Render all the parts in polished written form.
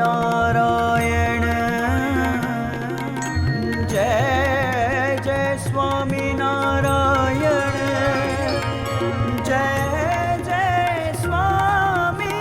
स्वामीनारायण जय जय स्वामीनारायण जय जय स्वामीनारायण।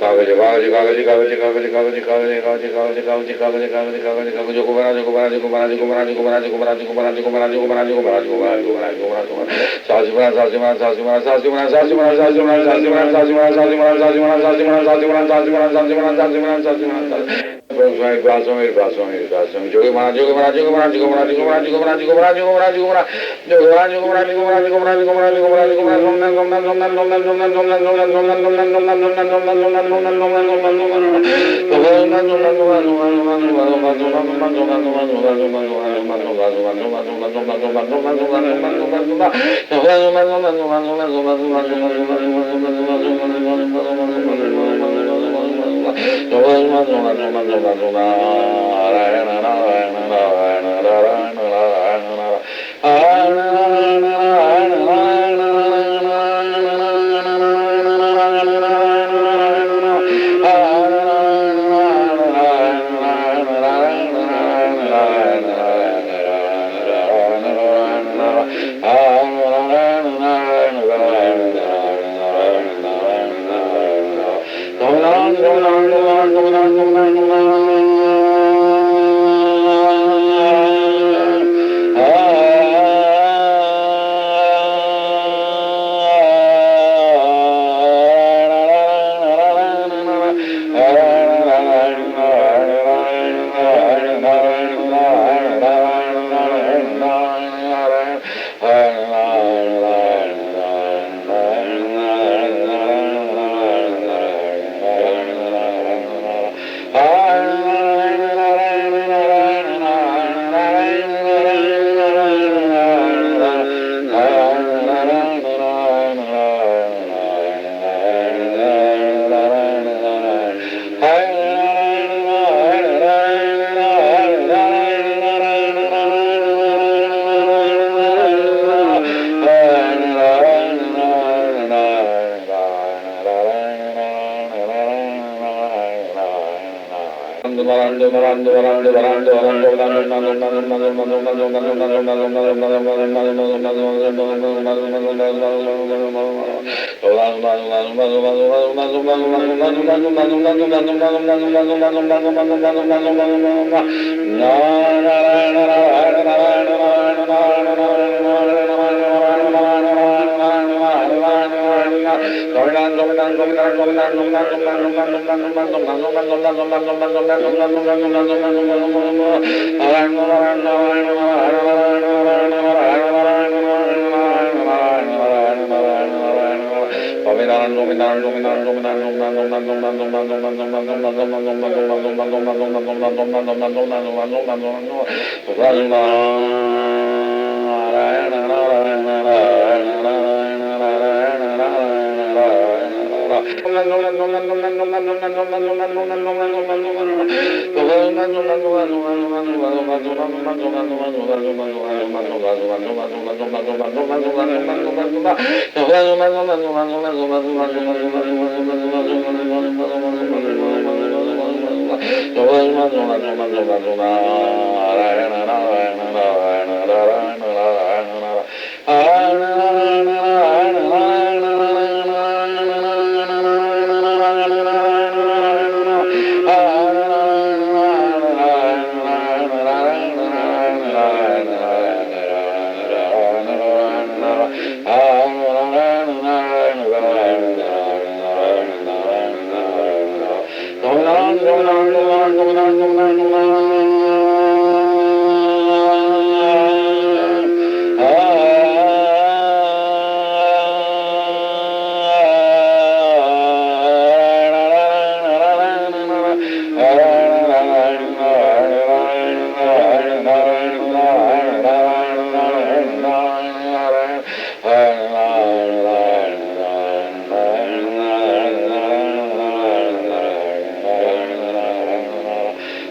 Kaga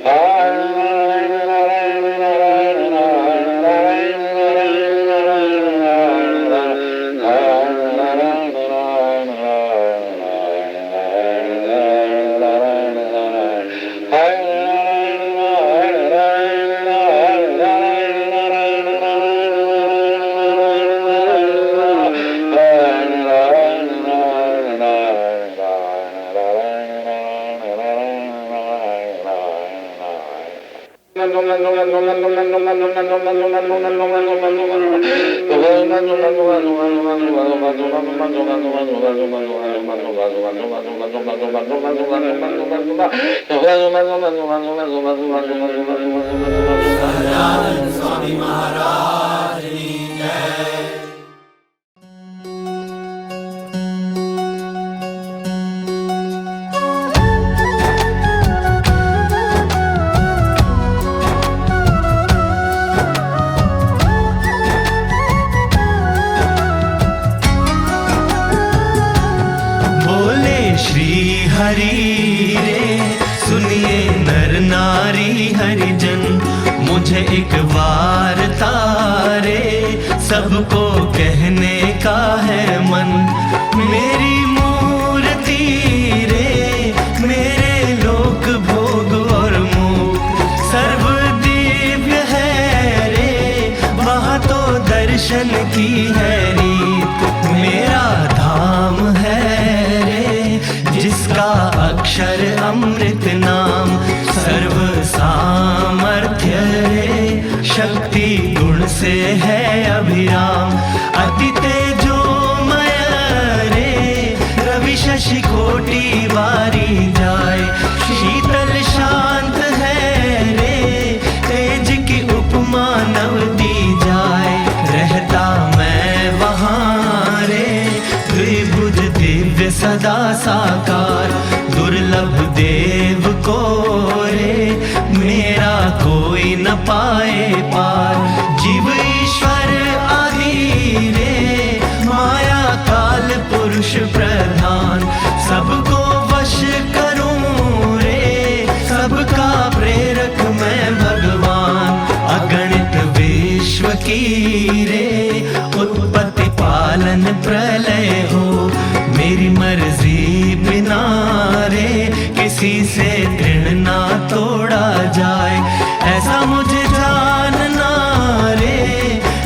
Ah स्वामी महाराज की जय। हरि रे सुनिए नर नारी हरिजन, मुझे एक वार्ता रे सबको कहने का है मन। मेरी मूर्ति रे मेरे लोक भोग और मुख सर्व दिव्य है रे, वहाँ तो दर्शन की है रीत। मेरा धाम है जिसका अक्षर अमृत नाम, सर्व सामर्थ्य रे शक्ति गुण से है अभिराम। अति तेजोमय रे रवि शशि कोटि वारी जाए, शीतल शांत है रे तेज की उपमा नव दी जाए। रहता मैं वहाँ रे द्विभुज दिव्य सदा साकार, दुर्लभ देव को रे मेरा कोई न पाए पार। जीव ईश्वर आदि रे माया काल पुरुष प्रधान, सबको वश करूं रे सबका प्रेरक मैं भगवान। अगणित विश्व की रे उत्पत्ति पालन प्रलय हो, मेरी मर्जी बिना रे किसी से तृण ना तोड़ा जाए। ऐसा मुझे जानना रे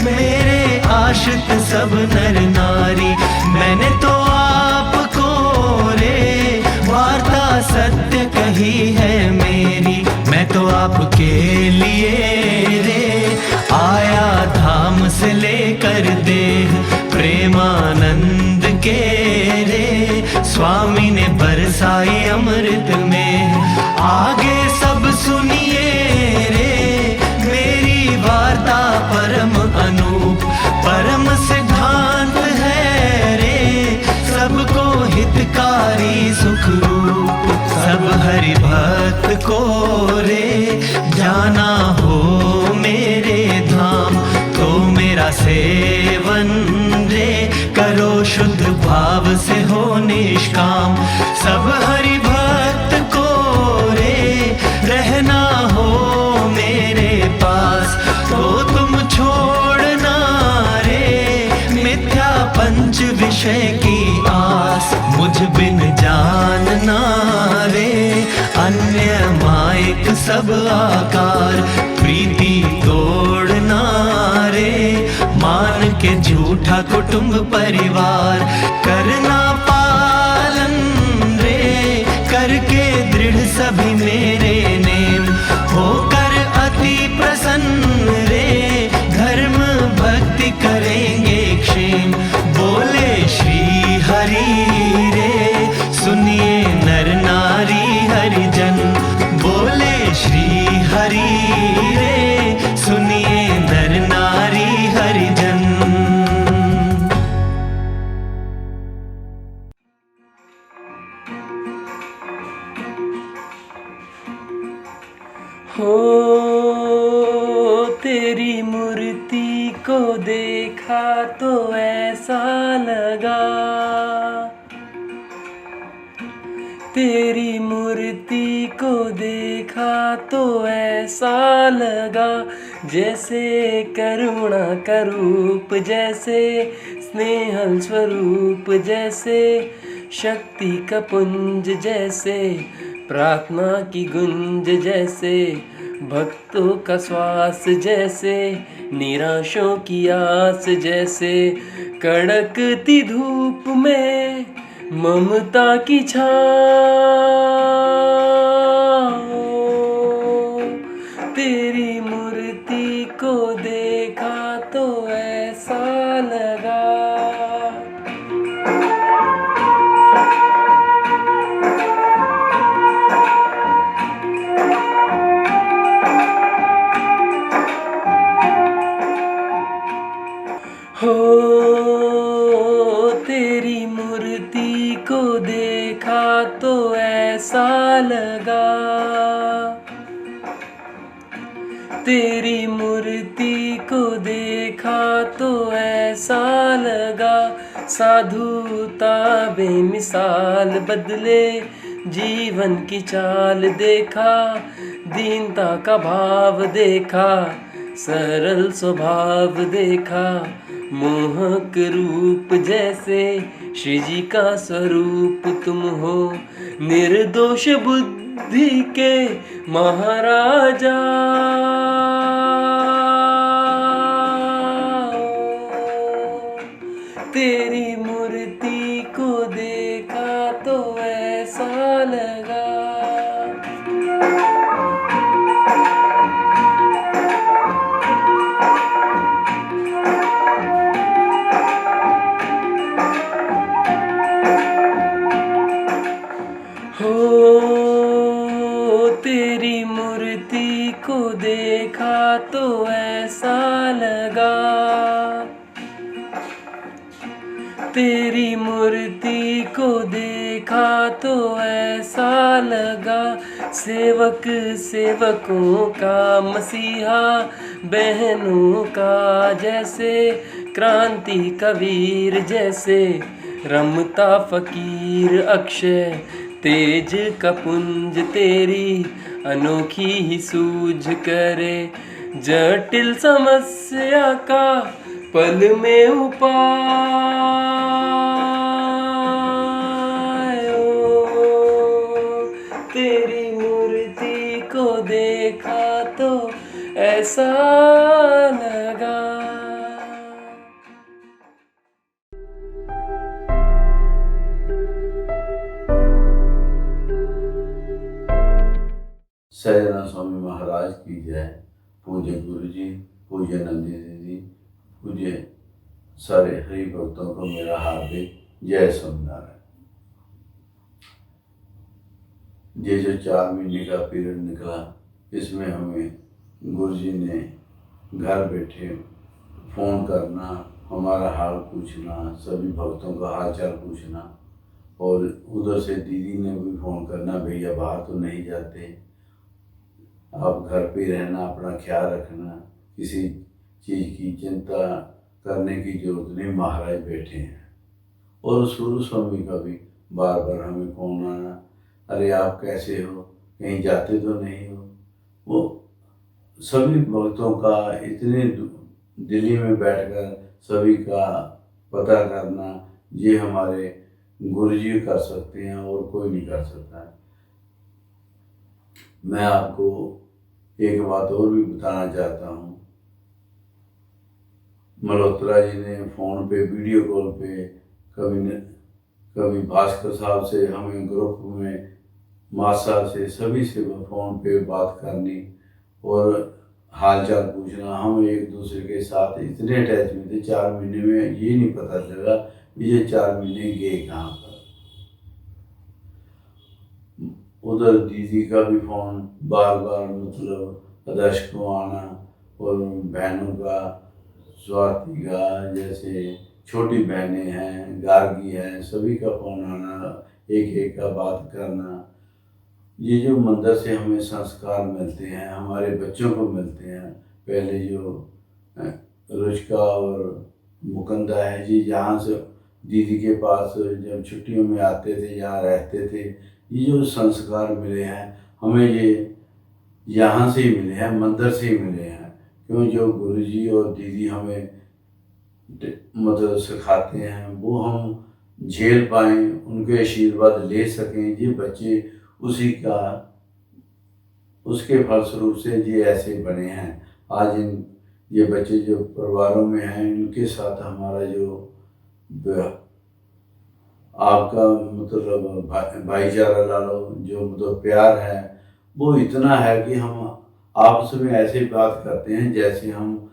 मेरे आश्रित सब नर नारी, मैंने तो आपको रे वार्ता सत्य कही है मेरी। मैं तो आपके लिए रे आया धाम से लेकर देह, प्रेमानंद के रे स्वामी ने बरसाई अमृत में। आगे सब सुनिए रे मेरी वार्ता परम अनूप, परम सिद्धांत है रे सबको हितकारी सुख रूप। सब हरि भक्त को रे जाना हो मेरे धाम, तो मेरा सेवन रे करो शुद्ध भाव से हो निष्काम। सब हरि भक्त को रे रहना हो मेरे पास, तो तुम छोड़ना रे मिथ्या पंच विषय की आस। मुझ बिन जानना रे अन्य मायक सब आकार, प्रीति तोड़ना रे मान के झूठा कुटुंब परिवार। करना पालन रे करके दृढ़ सभी मेरे नेम, होकर अति प्रसन्न रे धर्म भक्ति करेंगे क्षेम। बोले श्री हरि रे सुनिए नर नारी हरिजन, बोले श्री हरि रे सुनिए नर नारी हरिजन। हो तेरी मूर्ति को देखा तो ऐसा लगा, तेरी मूर्ति को देखा तो ऐसा लगा, जैसे करुणा का रूप, जैसे स्नेहल स्वरूप, जैसे शक्ति का पुंज, जैसे प्रार्थना की गुंज, जैसे भक्तों का श्वास, जैसे निराशों की आस, जैसे कड़कती धूप में ममता की छाँव। तेरी तो ऐसा लगा, तेरी मूर्ति को देखा तो ऐसा लगा, साधुता बेमिसाल बदले जीवन की चाल देखा, दीनता का भाव देखा, सरल स्वभाव देखा, मोहक रूप जैसे श्री जी का स्वरूप तुम हो, निर्दोष बुद्धि के महाराजा। तेरी मूर्ति को देखा तो ऐसा लगा। तेरी मूर्ति को देखा तो ऐसा लगा, तेरी मूर्ति को देखा तो ऐसा लगा, सेवक सेवकों का मसीहा, बहनों का जैसे क्रांति कबीर जैसे, रमता फकीर अक्षय तेज का पुंज, तेरी अनोखी ही सूझ करे, जटिल समस्या का पल में उपाय। तेरी मूर्ति को देखा तो ऐसा लगा। सहजानंद स्वामी महाराज की जय। पूज्य गुरु जी, पूज्य नंदी दीदी, पूज्य सारे हरि भक्तों को मेरा हार्दिक जय स्वामीनारायण। ये जो 4 महीने का पीरियड निकला, इसमें हमें गुरु जी ने घर बैठे फ़ोन करना, हमारा हाल पूछना, सभी भक्तों का हाल चाल पूछना, और उधर से दीदी ने भी फ़ोन करना, भैया बाहर तो नहीं जाते, आप घर पे रहना, अपना ख्याल रखना, किसी चीज़ की चिंता करने की जरूरत नहीं, महाराज बैठे हैं। और सूर्य स्वामी का भी बार बार हमें फ़ोन आना, अरे आप कैसे हो, कहीं जाते तो नहीं हो। वो सभी भक्तों का इतने दिल्ली में बैठकर सभी का पता करना, ये हमारे गुरुजी कर सकते हैं और कोई नहीं कर सकता है। मैं आपको एक बात और भी बताना चाहता हूँ। मल्होत्रा जी ने फ़ोन पे, वीडियो कॉल पे, कभी भास्कर साहब से, हमें ग्रुप में मासा से, सभी से फ़ोन पे बात करनी और हाल चाल पूछना। हम एक दूसरे के साथ इतने अटैच में थे, 4 महीने में ये नहीं पता चला ये 4 महीने गए कहाँ पर। उधर दीदी का भी फ़ोन बार बार, मतलब आदर्श को आना, और बहनों का, स्वाति का, जैसे छोटी बहनें हैं, गार्गी हैं, सभी का फ़ोन आना, एक एक का बात करना। ये जो मंदिर से हमें संस्कार मिलते हैं, हमारे बच्चों को मिलते हैं। पहले जो रुचिका और मुकुंदा है जी, यहाँ से दीदी के पास जब छुट्टियों में आते थे, यहाँ रहते थे, ये जो संस्कार मिले हैं हमें, ये यहाँ से ही मिले हैं, मंदिर से ही मिले हैं। क्यों, जो गुरुजी और दीदी हमें मतलब सिखाते हैं, वो हम झेल पाएँ, उनके आशीर्वाद ले सकें। ये बच्चे उसके फलस्वरूप से ये ऐसे बने हैं। आज ये बच्चे जो परिवारों में हैं, इनके साथ हमारा जो आपका मतलब भाईचारा ला लो, जो मतलब प्यार है, वो इतना है कि हम आपस में ऐसे बात करते हैं जैसे हम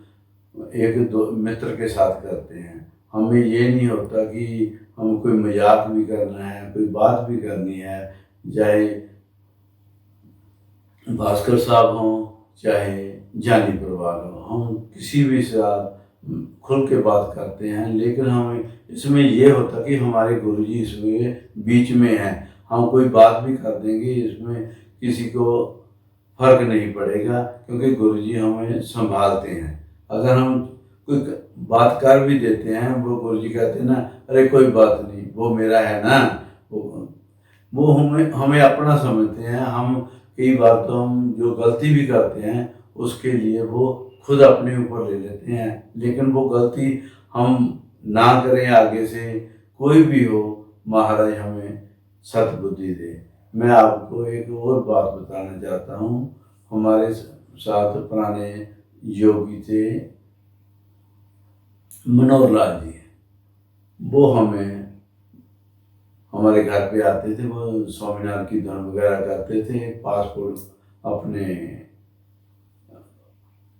एक दो मित्र के साथ करते हैं। हमें ये नहीं होता कि हम कोई मजाक भी करना है, कोई बात भी करनी है, चाहे भास्कर साहब हों, चाहे जानी परिवार हो, हम किसी भी साथ खुल के बात करते हैं। लेकिन हमें इसमें ये होता कि हमारे गुरुजी इसमें बीच में हैं, हम कोई बात भी कर देंगे, इसमें किसी को फर्क नहीं पड़ेगा, क्योंकि गुरुजी हमें संभालते हैं। अगर हम कोई बात कर भी देते हैं, वो गुरुजी कहते हैं ना, अरे कोई बात नहीं, वो मेरा है ना, वो हमें अपना समझते हैं। हम कई बार तो हम जो गलती भी करते हैं उसके लिए वो खुद अपने ऊपर ले लेते हैं, लेकिन वो गलती हम ना करें आगे से। कोई भी हो, महाराज हमें सद्बुद्धि दे। मैं आपको एक और बात बताना चाहता हूँ। हमारे साथ पुराने योगी थे मनोहर लाल जी, वो हमारे घर पे आते थे। वो स्वामीनारायण की धुन वगैरह करते थे। अपने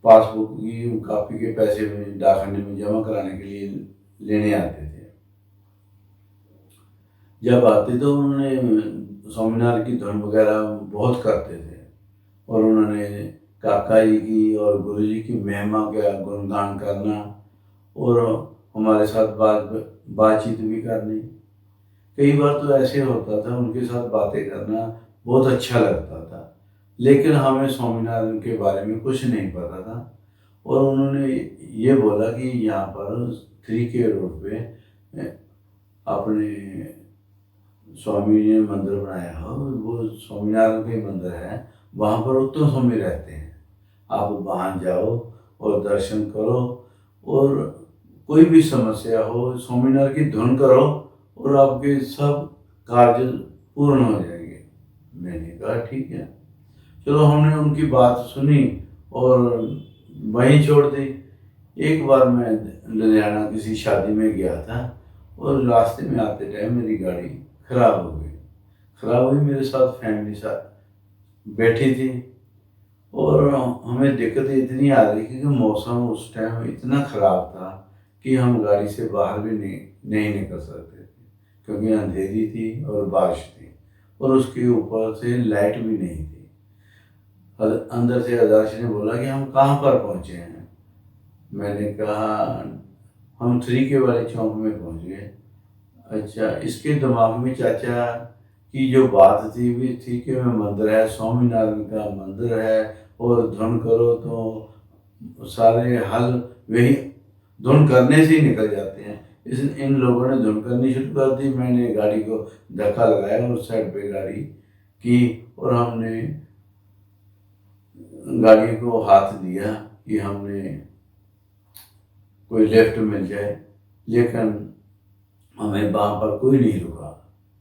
पासबुक की कॉपी के पैसे में डाकखाने में जमा कराने के लिए लेने आते थे। जब आते तो उन्होंने स्वामीनारायण की धुन वगैरह बहुत करते थे, और उन्होंने काका जी की और गुरु जी की महिमा का गुणगान करना, और हमारे साथ बातचीत भी करनी। कई बार तो ऐसे होता था, उनके साथ बातें करना बहुत अच्छा लगता था, लेकिन हमें स्वामीनारायण के बारे में कुछ नहीं पता था। और उन्होंने ये बोला कि यहाँ पर 3K रोड पे अपने स्वामी ने मंदिर बनाया हो, वो स्वामीनारायण का मंदिर है, वहाँ पर उत्तम स्वामी रहते हैं, आप वहाँ जाओ और दर्शन करो, और कोई भी समस्या हो स्वामीनारायण की धुन करो और आपके सब कार्य पूर्ण हो जाएंगे। मैंने कहा ठीक है। चलो, हमने उनकी बात सुनी और वहीं छोड़ दी। एक बार मैं लुधियाना किसी शादी में गया था, और रास्ते में आते टाइम मेरी गाड़ी खराब हो गई। मेरे साथ फैमिली साथ बैठी थी, और हमें दिक्कत इतनी आ रही क्योंकि मौसम उस टाइम इतना ख़राब था कि हम गाड़ी से बाहर भी नहीं निकल सकते थे, क्योंकि अंधेरी थी और बारिश थी, और उसके ऊपर से लाइट भी नहीं थी। अंदर से आदर्श ने बोला कि हम कहाँ पर पहुँचे हैं। मैंने कहा हम 3K वाले चौक में पहुँच गए। अच्छा, इसके दिमाग में चाचा की जो बात थी भी 3K में मंदिर है, स्वामीनारायण का मंदिर है, और धुन करो तो सारे हल वही धुन करने से ही निकल जाते हैं। इन लोगों ने धुन करनी शुरू कर दी। मैंने गाड़ी को धक्का लगाया और साइड पे गाड़ी की, और हमने गाड़ी को हाथ दिया कि हमने कोई लेफ्ट मिल जाए, लेकिन हमें वहाँ पर कोई नहीं रुका।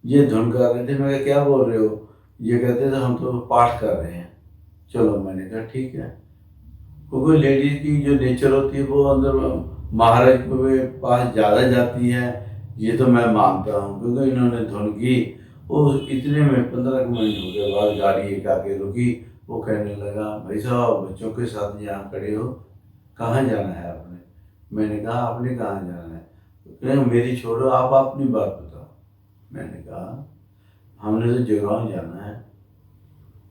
ये धुन कर रहे थे। मैं कहा क्या बोल रहे हो? ये कहते थे हम तो पाठ कर रहे हैं। चलो, मैंने कहा ठीक है, क्योंकि लेडीज की जो नेचर होती है वो अंदर महाराज के पास ज़्यादा जाती है, ये तो मैं मानता हूँ। क्योंकि इन्होंने धुन की, वो इतने में 15 मिनट के बाद गाड़ी एक आके रुकी। वो कहने लगा, भाई साहब बच्चों के साथ यहाँ खड़े हो, कहाँ जाना है आपने? मैंने कहा आपने कहाँ जाना है? तो मेरी छोड़ो, आप अपनी बात बताओ। मैंने कहा हमने तो जगरांव जाना है।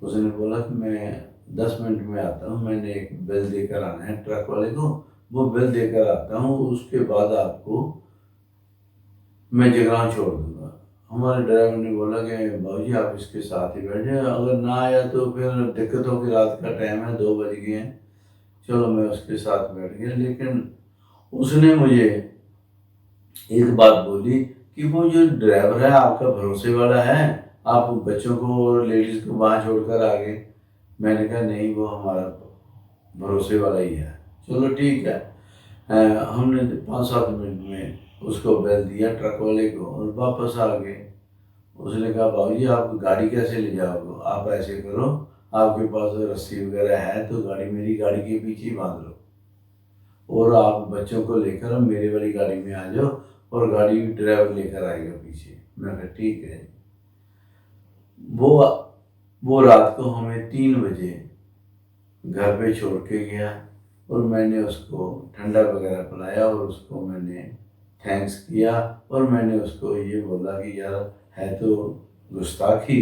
उसने बोला कि मैं 10 मिनट में आता हूँ, मैंने एक बिल देकर आना है ट्रक वाले को, वो बिल देकर आता हूँ, उसके बाद आपको मैं जगरांव छोड़ दूँगा। हमारे ड्राइवर ने बोला कि बाबूजी आप इसके साथ ही बैठ जाए, अगर ना आया तो फिर दिक्कत होगी, रात का टाइम है, 2 बज गए हैं। चलो, मैं उसके साथ बैठ गया। लेकिन उसने मुझे एक बात बोली कि वो जो ड्राइवर है आपका भरोसे वाला है, आप बच्चों को और लेडीज़ को वहाँ छोड़कर आ गए। मैंने कहा नहीं, वो हमारा भरोसे वाला ही है। चलो ठीक है। हमने 5-7 मिनट में उसको बैल दिया ट्रक वाले को, और वापस आ गए। उसने कहा बाबूजी आप गाड़ी कैसे ले जाओगे? आप ऐसे करो, आपके पास रस्सी वगैरह है तो मेरी गाड़ी के पीछे बांध लो, और आप बच्चों को लेकर मेरी वाली गाड़ी में आ जाओ, और गाड़ी ड्राइवर लेकर आएगा पीछे। मैं कहा ठीक है। वो रात को हमें 3 बजे घर पे छोड़ के गया, और मैंने उसको ठंडा वगैरह पिलाया, और उसको मैंने थैंक्स किया, और मैंने उसको ये बोला कि यार है तो गुस्ताखी,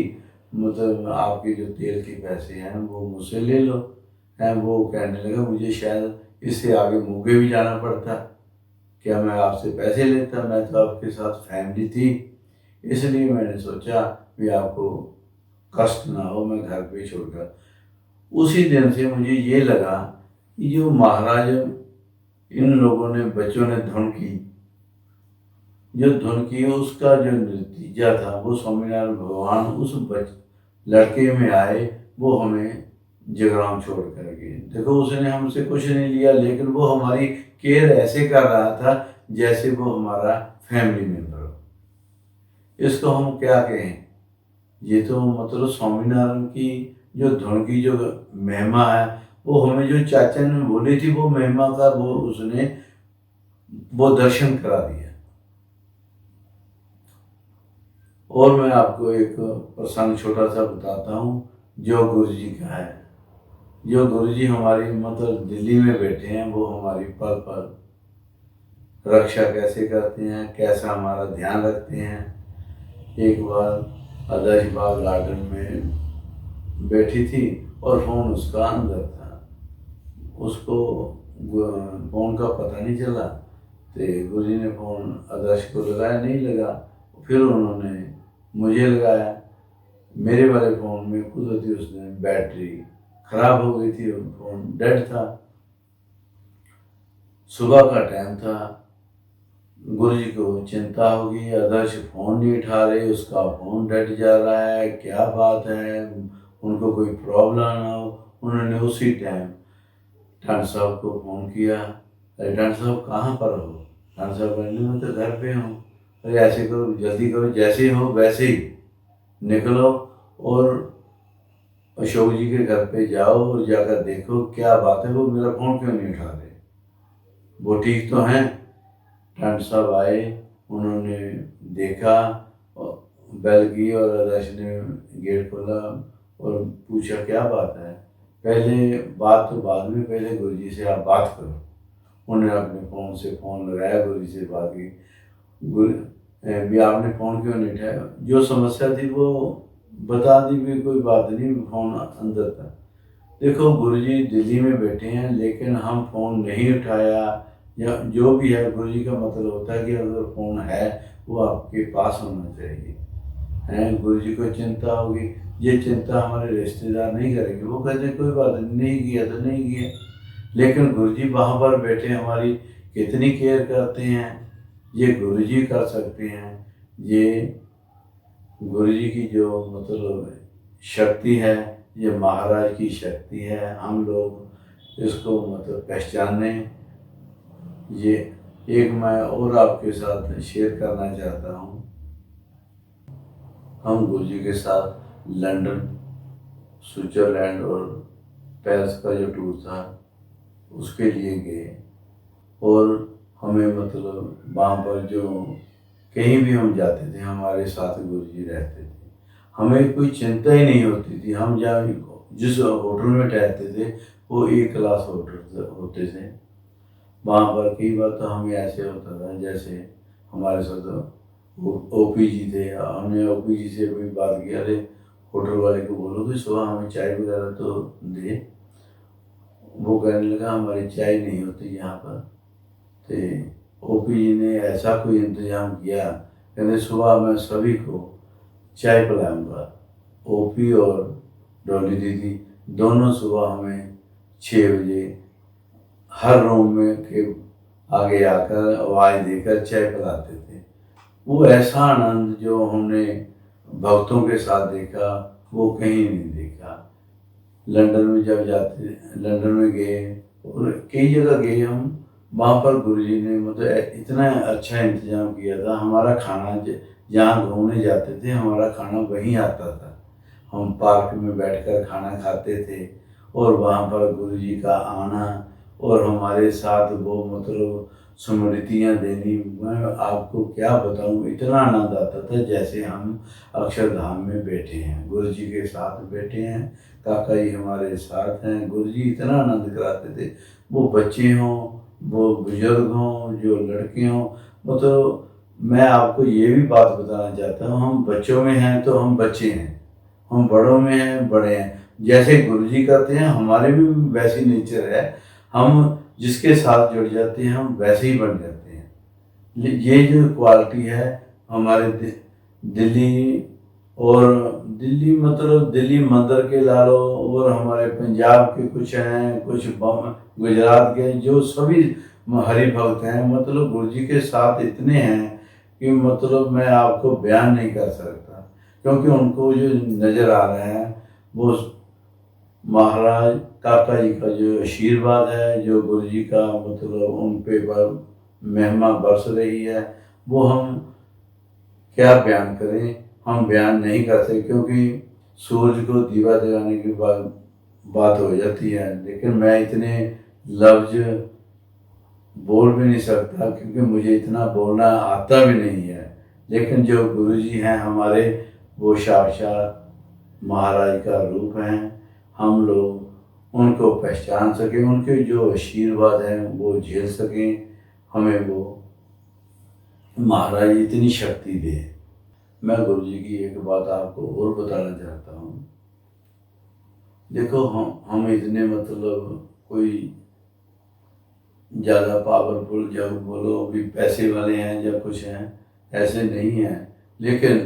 मतलब आपके जो तेल के पैसे हैं वो मुझसे ले लो। वो कहने लगा मुझे शायद इससे आगे मुझे भी जाना पड़ता, क्या मैं आपसे पैसे लेता? मैं तो आपके साथ फैमिली थी, इसलिए मैंने सोचा भी आपको कष्ट ना हो, मैं घर पे छोड़कर। उसी दिन से मुझे ये लगा कि जो महाराज इन लोगों ने, बच्चों ने धुन की, जो धुन की उसका जो नतीजा था वो स्वामीनारायण भगवान उस लड़के में आए, वो हमें जगराम छोड़ कर गए। देखो उसने हमसे कुछ नहीं लिया, लेकिन वो हमारी केयर ऐसे कर रहा था जैसे वो हमारा फैमिली मेम्बर हो। इसको हम क्या कहें, ये तो मतलब स्वामीनारायण की जो धुन की जो महिमा है, वो हमें जो चाचा ने बोली थी वो महिमा का वो उसने वो दर्शन करा दिया। और मैं आपको एक प्रसंग छोटा सा बताता हूँ जो गुरु जी का है। जो गुरु जी हमारी मतलब दिल्ली में बैठे हैं, वो हमारी पल पल रक्षा कैसे करते हैं, कैसा हमारा ध्यान रखते हैं। एक बार आदर्श बाग गार्डन में बैठी थी और फोन उसका अंदर था, उसको फोन का पता नहीं चला, तो गुरु जी ने फोन आदर्श को लगाया, नहीं लगा। फिर उन्होंने मुझे लगाया। मेरे वाले फ़ोन में कुदरती उस दिन बैटरी खराब हो गई थी, फ़ोन डेड था। सुबह का टाइम था, गुरु जी को चिंता होगी, आदर्श फ़ोन नहीं उठा रहे, उसका फ़ोन डेड जा रहा है, क्या बात है, उनको कोई प्रॉब्लम ना हो। उन्होंने उसी टाइम डॉक्टर साहब को फ़ोन किया, अरे डॉक्टर साहब कहाँ पर हो? डॉक्टर साहब कहने मैं तो घर पे हूँ। अरे ऐसे करो, जल्दी करो, जैसे हो वैसे ही निकलो और अशोक जी के घर पे जाओ और जाकर देखो क्या बात है, वो मेरा फ़ोन क्यों नहीं उठा रहे, वो ठीक तो हैं? डॉक्टर साहब आए, उन्होंने देखा, बेल की और आदर्श ने गेट खोला और पूछा क्या बात है। पहले बात तो बाद में, पहले गुरु जी से आप बात करो। उन्होंने अपने फ़ोन से फ़ोन लगाया, गुरु जी से बात की। गुरु भी आपने फ़ोन क्यों नहीं उठाया? जो समस्या थी वो बता दी, भी कोई बात नहीं, फ़ोन अंदर था। देखो गुरु जी दिल्ली में बैठे हैं, लेकिन हम फ़ोन नहीं उठाया या जो भी है, गुरु जी का मतलब होता है कि अगर फ़ोन है वो आपके पास होना चाहिए। हैं, गुरु जी को चिंता होगी, ये चिंता हमारे रिश्तेदार नहीं करेंगे, वो कहते हैं कोई बात नहीं किया तो नहीं किया। लेकिन गुरु जी वहाँ पर बैठे हमारी कितनी केयर करते हैं, ये गुरु जी कर सकते हैं। ये गुरु जी की जो मतलब शक्ति है, ये महाराज की शक्ति है, हम लोग इसको मतलब पहचाने। ये एक मैं और आपके साथ शेयर करना चाहता हूँ। हम गुरु जी के साथ लंदन, स्विट्ज़रलैंड और पेरिस का जो टूर था उसके लिए गए, और हमें मतलब वहाँ पर जो कहीं भी हम जाते थे हमारे साथ गुरु जी रहते थे, हमें कोई चिंता ही नहीं होती थी। हम जहाँ जिस होटल में ठहरते थे वो एक क्लास होटल होते थे। वहाँ पर कई बार तो हमें ऐसे होता था जैसे हमारे साथ ओपी जी थे, हमने ओपी जी से भी बात की, अरे होटल वाले को बोलो कि सुबह हमें चाय वगैरह तो दे। वो कहने लगा हमारी चाय नहीं होती यहाँ पर। तो ओपी जी ने ऐसा कोई इंतज़ाम किया, कहते सुबह मैं सभी को चाय पिलाऊंगा। ओपी और डॉली दीदी दोनों सुबह हमें 6 बजे हर रूम में के आगे आकर आवाज़ देकर चाय पिलाते थे। वो ऐसा आनंद जो हमने भक्तों के साथ देखा वो कहीं नहीं देखा। लंदन में जब लंदन में गए और कई जगह गए हम, वहाँ पर गुरुजी ने मतलब इतना अच्छा इंतज़ाम किया था। हमारा खाना जहाँ घूमने जाते थे हमारा खाना वहीं आता था। हम पार्क में बैठकर खाना खाते थे और वहाँ पर गुरुजी का आना और हमारे साथ वो मतलब स्मृतियाँ देनी, मैं आपको क्या बताऊँ, इतना आनंद आता था जैसे हम अक्षरधाम में बैठे हैं, गुरुजी के साथ बैठे हैं। काका जी हमारे साथ हैं। गुरुजी इतना आनंद कराते थे, वो बच्चे हों, वो बुजुर्ग हों, जो लड़के हों। मतलब मैं आपको ये भी बात बताना चाहता हूँ, हम बच्चों में हैं तो हम बच्चे हैं, हम बड़ों में हैं बड़े हैं। जैसे गुरुजी करते हैं हमारे भी वैसी नेचर है, हम जिसके साथ जुड़ जाते हैं हम वैसे ही बन जाते हैं। ये जो क्वालिटी है हमारे दिल्ली और दिल्ली मतलब दिल्ली मंदिर के ला लो, और हमारे पंजाब के कुछ हैं, कुछ गुजरात के, जो सभी हरि भक्त हैं, मतलब गुरु जी के साथ इतने हैं कि मतलब मैं आपको बयान नहीं कर सकता, क्योंकि उनको जो नज़र आ रहे हैं वो महाराज काका जी का जो आशीर्वाद है, जो गुरु जी का मतलब उन पे पर महिमा बरस रही है, वो हम क्या बयान करें, हम बयान नहीं करते, क्योंकि सूरज को दीवा जलाने की बात हो जाती है। लेकिन मैं इतने लफ्ज बोल भी नहीं सकता, क्योंकि मुझे इतना बोलना आता भी नहीं है। लेकिन जो गुरुजी हैं हमारे, वो साक्षात महाराज का रूप हैं। हम लोग उनको पहचान सकें, उनके जो आशीर्वाद हैं वो झेल सकें, हमें वो महाराज इतनी शक्ति दे। मैं गुरुजी की एक बात आपको और बताना चाहता हूँ। देखो हम इतने मतलब कोई ज़्यादा पावरफुल जब बोलो भी पैसे वाले हैं या कुछ हैं, ऐसे नहीं हैं। लेकिन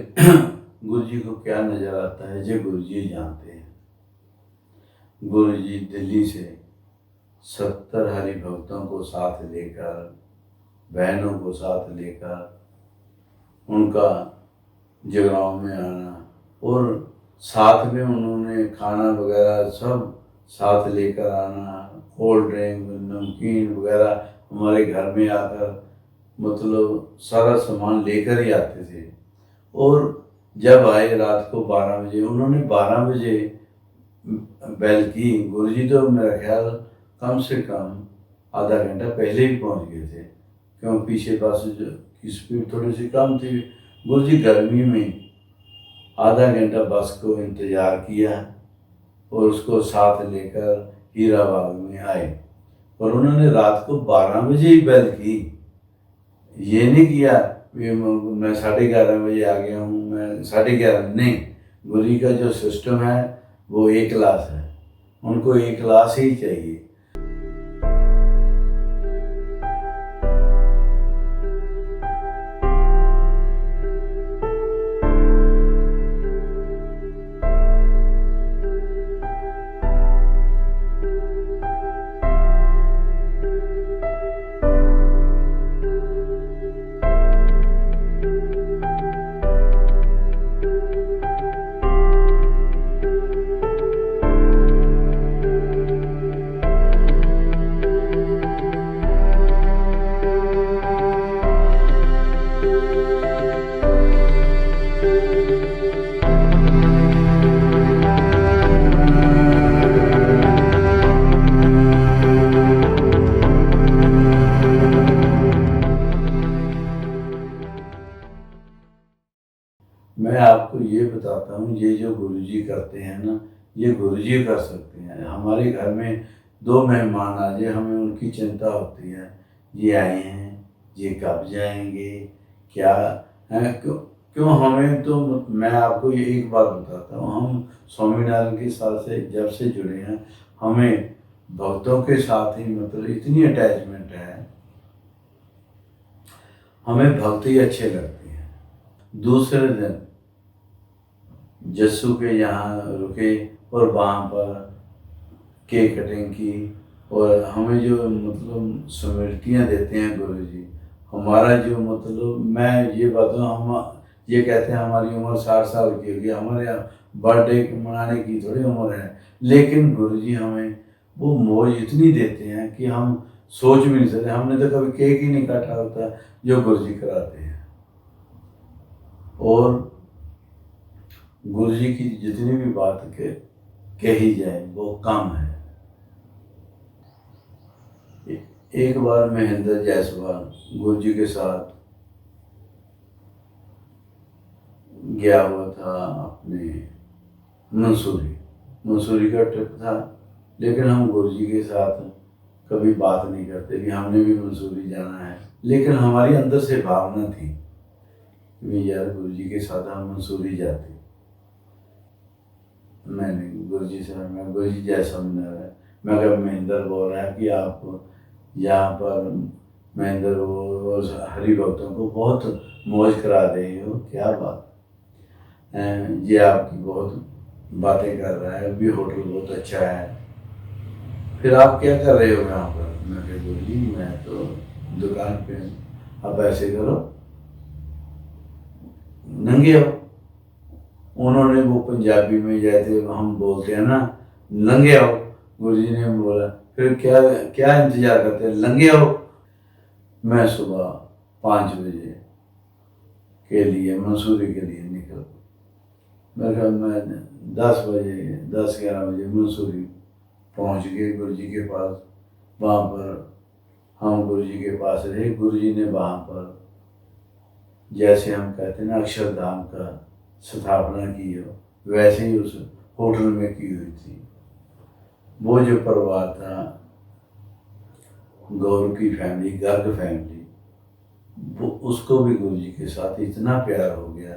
गुरुजी को क्या नज़र आता है, जो गुरुजी जानते हैं। गुरुजी दिल्ली से 70 हरि भक्तों को साथ लेकर, बहनों को साथ लेकर उनका जगराओं में आना, और साथ में उन्होंने खाना वगैरह सब साथ लेकर आना, कोल्ड ड्रिंक नमकीन वगैरह हमारे घर में आकर मतलब सारा सामान लेकर ही आते थे। और जब आए रात को 12 बजे, उन्होंने 12 बजे बेल की। गुरुजी तो मेरा ख्याल कम से कम आधा घंटा पहले ही पहुंच गए थे, क्यों पीछे पास की स्पीड थोड़ी सी कम थी। गुरुजी गर्मी में आधा घंटा बस को इंतज़ार किया और उसको साथ लेकर हीरा बाग में आए, और उन्होंने रात को 12 बजे ही बेल की। ये नहीं किया मैं 11:30 बजे आ गया हूँ, मैं 11:30 नहीं। गुरुजी का जो सिस्टम है वो एक क्लास है, उनको एक क्लास ही चाहिए। मैं आपको ये बताता हूँ, ये जो गुरुजी करते हैं ना, ये गुरुजी कर सकते हैं। हमारे घर में 2 मेहमान आ जाए, हमें उनकी चिंता होती है, ये आए हैं, ये कब जाएंगे, क्या है, क्यों हमें तो मैं आपको ये एक बात बताता हूँ, हम स्वामीनारायण के साथ से जब से जुड़े हैं, हमें भक्तों के साथ ही मतलब इतनी अटैचमेंट है, हमें भक्त ही अच्छे लगते हैं। दूसरे दिन जस्सू के यहाँ रुके और वहाँ पर केक कटिंग की, और हमें जो मतलब स्मृतियाँ देते हैं गुरुजी, हमारा जो मतलब मैं ये बताऊँ, हम ये कहते हैं हमारी उम्र 60 साल की होगी, हमारे यहाँ बर्थडे मनाने की थोड़ी उम्र है, लेकिन गुरुजी हमें वो मौज इतनी देते हैं कि हम सोच भी नहीं सकते। हमने तो कभी केक ही नहीं काटा होता जो गुरुजी कराते हैं। और गुरुजी की जितनी भी बात कही जाए वो कम है। एक बार महेंद्र जायसवाल गुरुजी के साथ गया हुआ था अपने मंसूरी का ट्रिप था, लेकिन हम गुरुजी के साथ कभी बात नहीं करते कि हमने भी मंसूरी जाना है, लेकिन हमारी अंदर से भावना थी कि यार गुरुजी के साथ हम मंसूरी जाते। मैंने गुरुजी से मैं गुरुजी जैसा मैं अगर महेंद्र बोल रहा है कि आप यहाँ पर महेंद्र और हरि भक्तों को बहुत मौज करा रहे हो, क्या बात। ये आपकी बहुत बातें कर रहा है, भी होटल बहुत अच्छा है, फिर आप क्या कर रहे हो यहाँ पर? मैं कहा गुरुजी मैं तो दुकान पे हूँ। आप ऐसे करो, नंगे हो। उन्होंने वो पंजाबी में जैसे हम बोलते हैं ना, नंगे आओ। गुरुजी ने बोला फिर क्या क्या इंतजार करते हैं, लंगे आओ। मैं सुबह 5 बजे के लिए मंसूरी के लिए निकल, मैं 10-11 बजे मंसूरी पहुंच गए गुरुजी के पास। वहाँ पर हम गुरुजी के पास रहे। गुरुजी ने वहाँ पर जैसे हम कहते हैं ना अक्षरधाम का स्थापना की हो, वैसे ही उस होटल में की हुई थी। वो जो परिवार था, गौरव की फैमिली, गर्ग फैमिली, वो उसको भी गुरुजी के साथ इतना प्यार हो गया,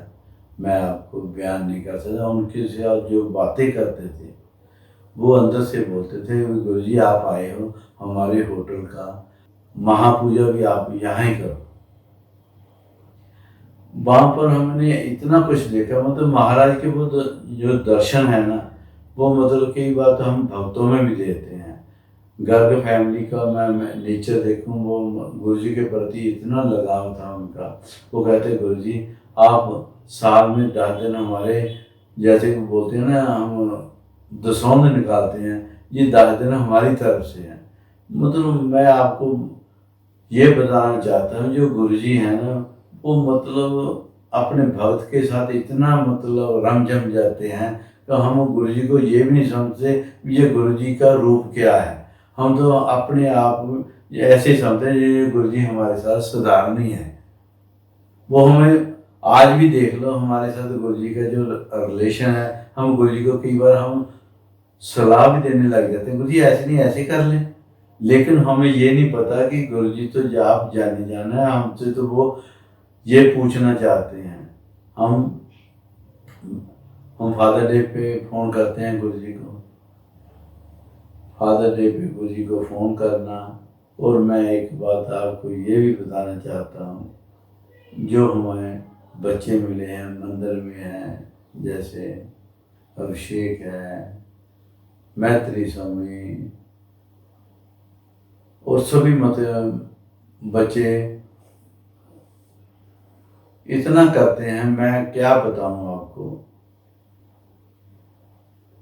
मैं आपको बयान नहीं कर सकता। उनके साथ जो बातें करते थे वो अंदर से बोलते थे, गुरुजी आप आए हो हमारे होटल का महापूजा भी आप यहाँ ही करो। वहाँ पर हमने इतना कुछ देखा, मतलब महाराज के वो जो दर्शन है ना, वो मतलब कई बार तो हम भक्तों में भी देते हैं। गर्ग फैमिली का मैं नेचर देखूं, वो गुरुजी के प्रति इतना लगाव था उनका। वो कहते गुरुजी आप साल में 10 दिन हमारे, जैसे कि बोलते हैं ना हम दसौंध निकालते हैं, ये 10 दिन हमारी तरफ से हैं। मतलब मैं आपको ये बताना चाहता हूँ जो गुरुजी हैं ना, वो मतलब अपने भक्त के साथ इतना मतलब रम जम जाते हैं तो हम गुरुजी को ये भी नहीं समझते ये गुरुजी का रूप क्या है। हम तो अपने आप ऐसे ही समझते हैं ये गुरुजी हमारे साथ साधारण ही है। वो हमें आज भी देख लो, हमारे साथ गुरुजी का जो रिलेशन है, हम गुरुजी को कई बार हम सलाह भी देने लग जाते हैं, गुरुजी ऐसे नहीं ऐसे कर लें। लेकिन हमें ये नहीं पता कि गुरुजी तो आप जाने जाना है, हमसे तो वो ये पूछना चाहते हैं। हम फादर डे पे फ़ोन करते हैं गुरुजी को, फादर डे पे गुरुजी को फ़ोन करना। और मैं एक बात आपको ये भी बताना चाहता हूँ, जो हमें बच्चे मिले हैं मंदिर में हैं, जैसे अभिषेक है, मैत्री स्वामी और सभी मतलब बच्चे इतना करते हैं, मैं क्या बताऊं आपको।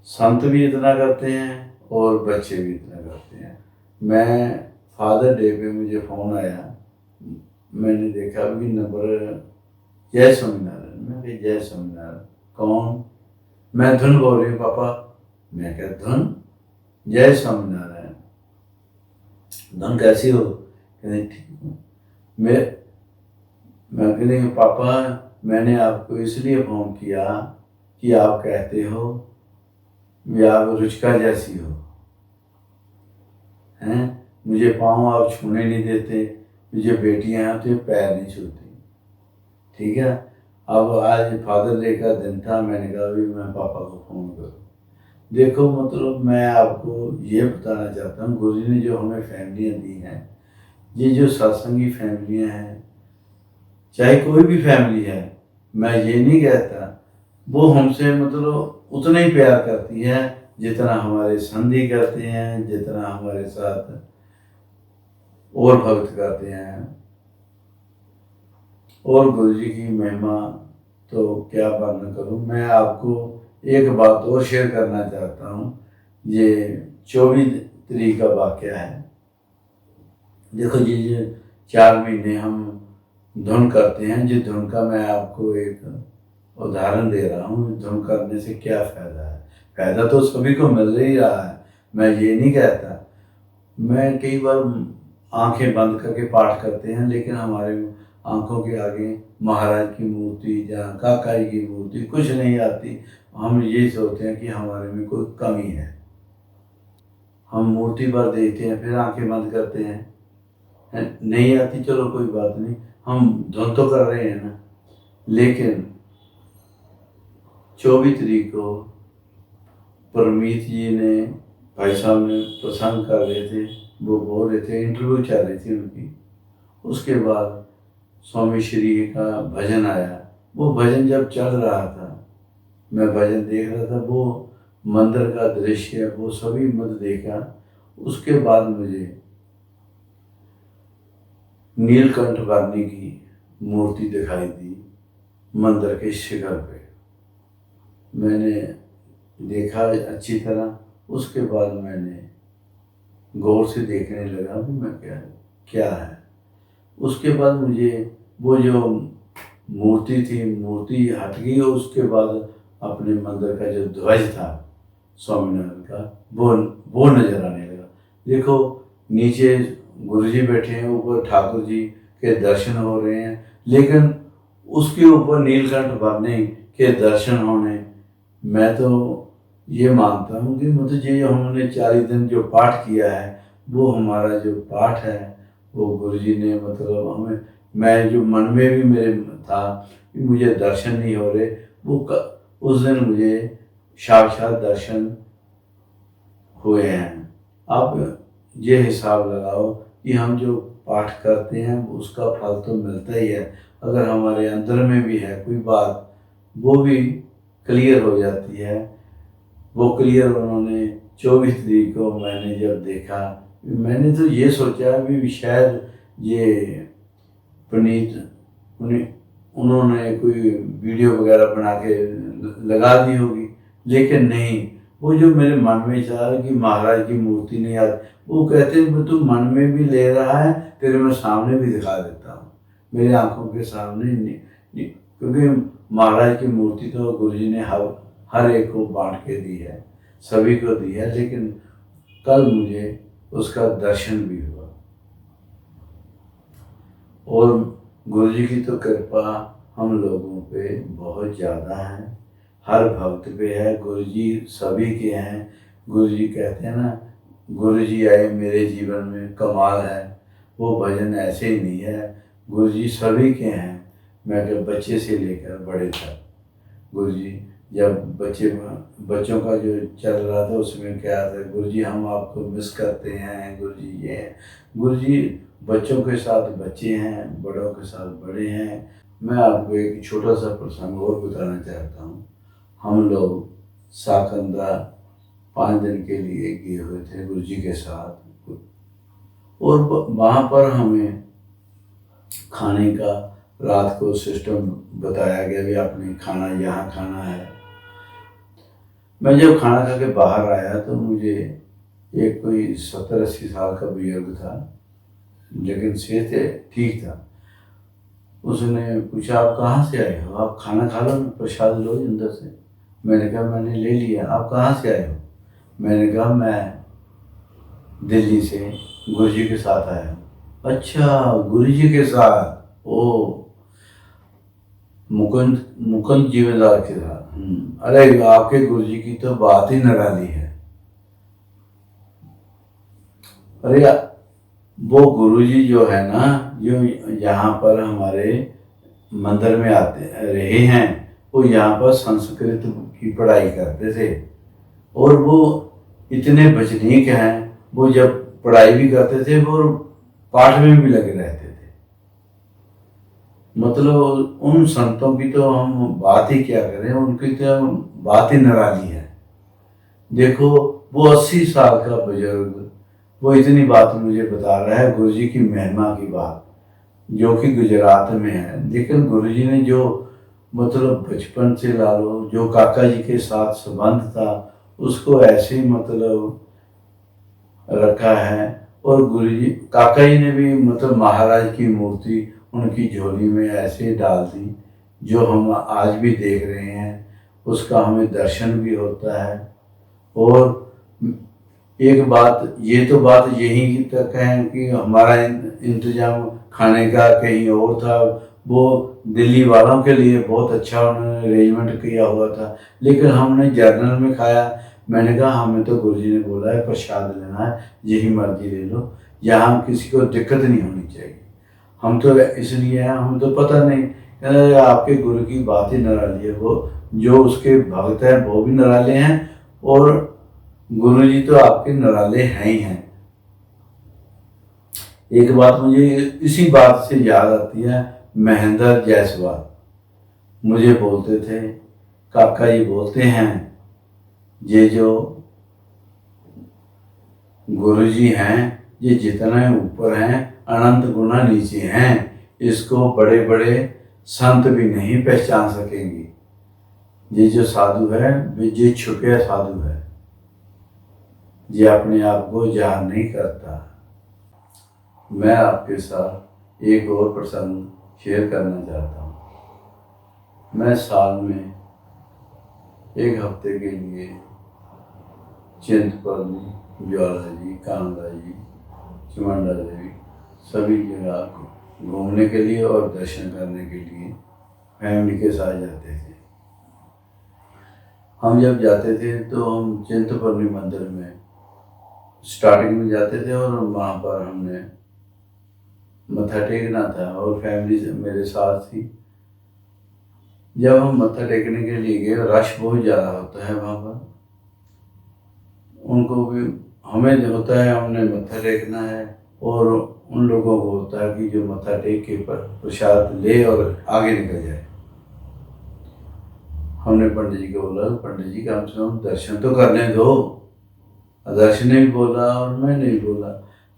संत भी इतना करते हैं और बच्चे भी इतना करते हैं। मैं फादर डे पे मुझे फ़ोन आया, मैंने देखा भी नंबर जय स्वामीनारायण। मैं कहा जय स्वामीनारायण कौन? मैं धुन बोल रही हूँ पापा। मैं कहा धुन, जय स्वामीनारायण। धुन कैसी हो? कहते ठीक हूँ। मैं कहती पापा मैंने आपको इसलिए फ़ोन किया कि आप कहते हो कि आप रुचिका जैसी हो, हैं? मुझे पाँव आप छूने नहीं देते, मुझे बेटियां हैं तो ये पैर नहीं छूती। ठीक है, अब आज फादर डे का दिन था, मैंने कहा भी मैं पापा को फ़ोन करूँ। देखो मतलब मैं आपको ये बताना चाहता हूँ, गुरुजी ने जो हमें फैमिलियाँ दी हैं, ये जो सत्संगी फैमिलियाँ हैं, चाहे कोई भी फैमिली है, मैं ये नहीं कहता वो हमसे मतलब उतना ही प्यार करती है जितना हमारे संधी करते हैं, जितना हमारे साथ और भक्त करते हैं। और गुरुजी की महिमा तो क्या वर्णन करूं। मैं आपको एक बात और शेयर करना चाहता हूं। ये 24 तारीख का वाक़या है। देखो ये 4 महीने हम धुन करते हैं, जिस धुन का मैं आपको एक उदाहरण दे रहा हूँ। धुन करने से क्या फ़ायदा है? फ़ायदा तो सभी को मिल ही रहा है, मैं ये नहीं कहता। मैं कई बार आंखें बंद करके पाठ करते हैं, लेकिन हमारे आंखों के आगे महाराज की मूर्ति या काका जी की मूर्ति कुछ नहीं आती। हम ये सोचते हैं कि हमारे में कोई कमी है। हम मूर्ति पर देखते हैं, फिर आंखें बंद करते हैं, नहीं आती चलो कोई बात नहीं, हम धुन तो कर रहे हैं ना। लेकिन 24 तारीख को परमीत जी ने, भाई साहब ने प्रसंग कर रहे थे, वो बोल रहे थे, इंटरव्यू चल रही थी उनकी। उसके बाद स्वामी श्री का भजन आया। वो भजन जब चल रहा था मैं भजन देख रहा था, वो मंदिर का दृश्य वो सभी मत देखा। उसके बाद मुझे नीलकंठ वाणी की मूर्ति दिखाई दी मंदिर के शिखर पे। मैंने देखा अच्छी तरह। उसके बाद मैंने गौर से देखने लगा कि मैं क्या है। उसके बाद मुझे वो जो मूर्ति थी, मूर्ति हट गई। उसके बाद अपने मंदिर का जो ध्वज था स्वामीनारायण का, वो नजर आने लगा। देखो नीचे गुरुजी बैठे हैं, ऊपर ठाकुर जी के दर्शन हो रहे हैं, लेकिन उसके ऊपर नीलकंठ वाणी के दर्शन होने। मैं तो ये मानता हूँ कि मतलब ये हमने 40 दिन जो पाठ किया है, वो हमारा जो पाठ है वो गुरुजी ने मतलब हमें, मैं जो मन में भी मेरे था कि मुझे दर्शन नहीं हो रहे, वो उस दिन मुझे साक्षात दर्शन हुए हैं। आप ये हिसाब लगाओ कि हम जो पाठ करते हैं उसका फल तो मिलता ही है। अगर हमारे अंदर में भी है कोई बात, वो भी क्लियर हो जाती है। वो क्लियर उन्होंने 24 तारीख को मैंने जब देखा, मैंने तो ये सोचा भी शायद ये पुनीत उन्होंने कोई वीडियो वगैरह बना के लगा दी होगी, लेकिन नहीं। वो जो मेरे मन में था कि महाराज की मूर्ति नहीं आती, वो कहते हैं तू मन में भी ले रहा है, तेरे मैं सामने भी दिखा देता हूँ, मेरे आंखों के सामने नहीं। क्योंकि महाराज की मूर्ति तो गुरुजी ने हर एक को बांट के दी है, सभी को दी है, लेकिन कल मुझे उसका दर्शन भी हुआ। और गुरुजी की तो कृपा हम लोगों पे बहुत ज़्यादा है, हर भक्त पे है। गुरुजी सभी के हैं। गुरुजी कहते हैं ना, गुरुजी आए मेरे जीवन में कमाल है। वो भजन ऐसे ही नहीं है, गुरुजी सभी के हैं। मैं जब बच्चे से लेकर बड़े तक, गुरुजी जब बच्चों का जो चल रहा था उसमें क्या था, गुरुजी हम आपको मिस करते हैं, गुरुजी ये हैं। गुरुजी बच्चों के साथ बच्चे हैं, बड़ों के साथ बड़े हैं। मैं आपको एक छोटा सा प्रसंग और बताना चाहता हूँ। हम लोग साकंदा 5 दिन के लिए गए हुए थे गुरुजी के साथ, और वहाँ पर हमें खाने का रात को सिस्टम बताया गया भी आपने खाना यहाँ खाना है। मैं जब खाना खा के बाहर आया तो मुझे एक कोई 70-80 साल का बुजुर्ग था, लेकिन सेहत ठीक था। उसने पूछा आप कहाँ से आए हो, आप खाना खा लो, प्रसाद लो अंदर से। मैंने कहा मैंने ले लिया। आप कहाँ से आए हो? मैंने कहा मैं दिल्ली से गुरुजी के साथ आया हूँ। अच्छा गुरुजी के साथ, ओ मुकुंद जीवेदार के साथ। अरे आपके गुरुजी की तो बात ही निराली है। अरे वो गुरुजी जो है ना, जो यहाँ पर हमारे मंदिर में आते रहे हैं, वो यहाँ पर संस्कृत की पढ़ाई करते थे, और वो इतने वचनीक हैं। वो जब पढ़ाई भी करते थे वो पाठ में भी लगे रहते थे। मतलब उन संतों की तो हम बात ही क्या करें, उनकी तो बात ही निराली है। देखो वो 80 साल का बुजुर्ग, वो इतनी बात मुझे बता रहा है गुरुजी की महिमा की बात, जो कि गुजरात में है। लेकिन गुरुजी ने जो मतलब बचपन से ला लो जो काका जी के साथ संबंध था, उसको ऐसे ही मतलब रखा है। और गुरुजी काका जी ने भी मतलब महाराज की मूर्ति उनकी झोली में ऐसे डाल दी, जो हम आज भी देख रहे हैं। उसका हमें दर्शन भी होता है। और एक बात, ये तो बात यही तक है कि हमारा इंतजाम खाने का कहीं और था। वो दिल्ली वालों के लिए बहुत अच्छा उन्होंने अरेंजमेंट किया हुआ था, लेकिन हमने जर्नल में खाया। मैंने कहा हमें तो गुरुजी ने बोला है प्रसाद लेना है, यही मर्जी ले लो, यहाँ किसी को दिक्कत नहीं होनी चाहिए। हम तो इसलिए हैं, हम तो पता नहीं, आपके गुरु की बात ही निराली है। वो जो उसके भक्त हैं वो भी निराले हैं, और गुरुजी तो आपके निराले हैं ही हैं। एक बात मुझे इसी बात से याद आती है, महेंद्र जायसवाल मुझे बोलते थे काका जी बोलते हैं, ये जो गुरु जी हैं ये जितने ऊपर हैं अनंत गुना नीचे हैं, इसको बड़े बड़े संत भी नहीं पहचान सकेंगे। ये जो साधु है ये छुपे साधु है, ये अपने आप को जाहिर नहीं करता। मैं आपके साथ एक और प्रसंग शेयर करना चाहता हूँ। मैं साल में एक हफ्ते के लिए चिंतपूर्णी, ज्वाला जी, कांगड़ा जी, चमंडा देवी सभी जगह घूमने के लिए और दर्शन करने के लिए फैमिली के साथ जाते थे। हम जब जाते थे तो हम चिंतपूर्णी मंदिर में स्टार्टिंग में जाते थे और वहाँ पर हमने मत्था टेकना था और फैमिली से मेरे साथ थी। जब हम मत्था टेकने के लिए गए, रश बहुत ज़्यादा होता है वहाँ पर, उनको भी हमें जो होता है हमने मत्था टेकना है और उन लोगों को होता है कि जो मत्था टेक के प्रसाद ले और आगे निकल जाए। हमने पंडित जी को बोला, पंडित जी कम से कम दर्शन तो करने दो। दर्शन ने भी बोला और मैंने भी बोला,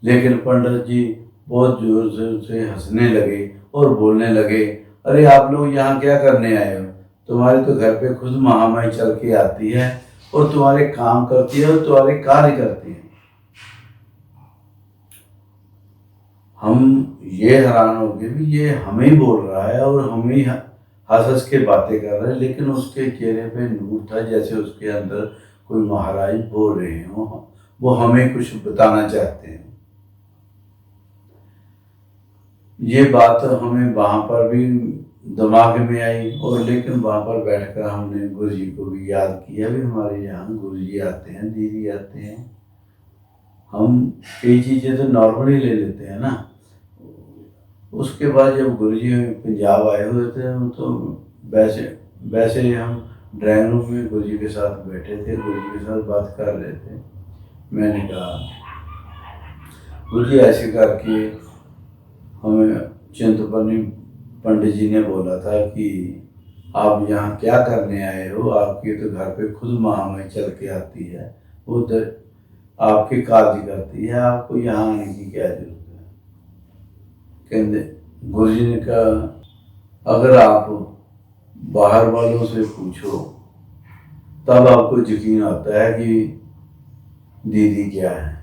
लेकिन पंडित जी बहुत जोर जोर से हंसने लगे और बोलने लगे, अरे आप लोग यहाँ क्या करने आए हो? तुम्हारे तो घर पे खुद महामाई चल के आती है और तुम्हारे काम करती है और तुम्हारे कार्य करती है। हम ये हैरान हो गए भी ये हमें ही बोल रहा है और हमें हंस हंस के बातें कर रहा है, लेकिन उसके चेहरे पे नूर था जैसे उसके अंदर कोई महाराज बोल रहे हो, वो हमें कुछ बताना चाहते हैं। ये बात हमें वहाँ पर भी दिमाग में आई और लेकिन वहाँ पर बैठकर हमने गुरु जी को भी याद किया भी हमारे यहाँ गुरु जी आते हैं, दीदी आते हैं। हम कई चीज़ें तो नॉर्मली ले लेते हैं ना। उसके बाद जब गुरु जी पंजाब आए हुए थे तो वैसे हम ड्राइंग रूम में गुरु जी के साथ बैठे थे, गुरु जी के साथ बात कर रहे थे। मैंने कहा, गुरु जी ऐसे करके हमें चिंतपूर्णी पंडित जी ने बोला था कि आप यहाँ क्या करने आए हो? आपके तो घर पे खुद महामाई चल के आती है, वो तो आपके कार्य करती है, आपको यहाँ आने की क्या जरूरत है? कहते गुरु जी ने कहा, अगर आप बाहर वालों से पूछो तब आपको यकीन आता है कि दीदी क्या है।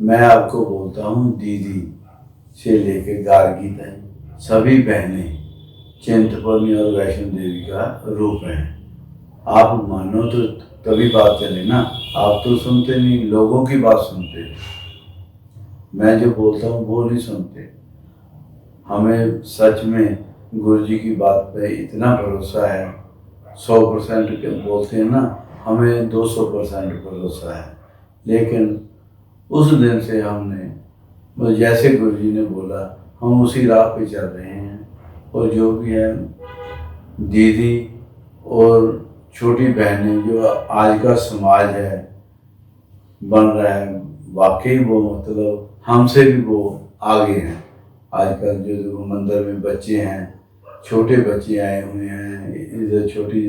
मैं आपको बोलता हूँ, दीदी से लेके गार्गी तक सभी बहनें चिंतपूर्णी और वैष्णो देवी का रूप है। आप मानो तो तभी बात चले ना, आप तो सुनते नहीं, लोगों की बात सुनते। मैं जो बोलता हूँ वो नहीं सुनते। हमें सच में गुरु जी की बात पे इतना भरोसा है, 100% के बोलते हैं ना, हमें 200% भरोसा है। लेकिन उस दिन से हमने जैसे गुरु जी ने बोला हम उसी राह पे चल रहे हैं। और जो भी है दीदी और छोटी बहनें जो आज का समाज है बन रहा है, वाकई वो मतलब हमसे भी वो आगे हैं। आजकल जो मंदिर में बच्चे हैं, छोटे बच्चे आए हुए हैं, इधर छोटी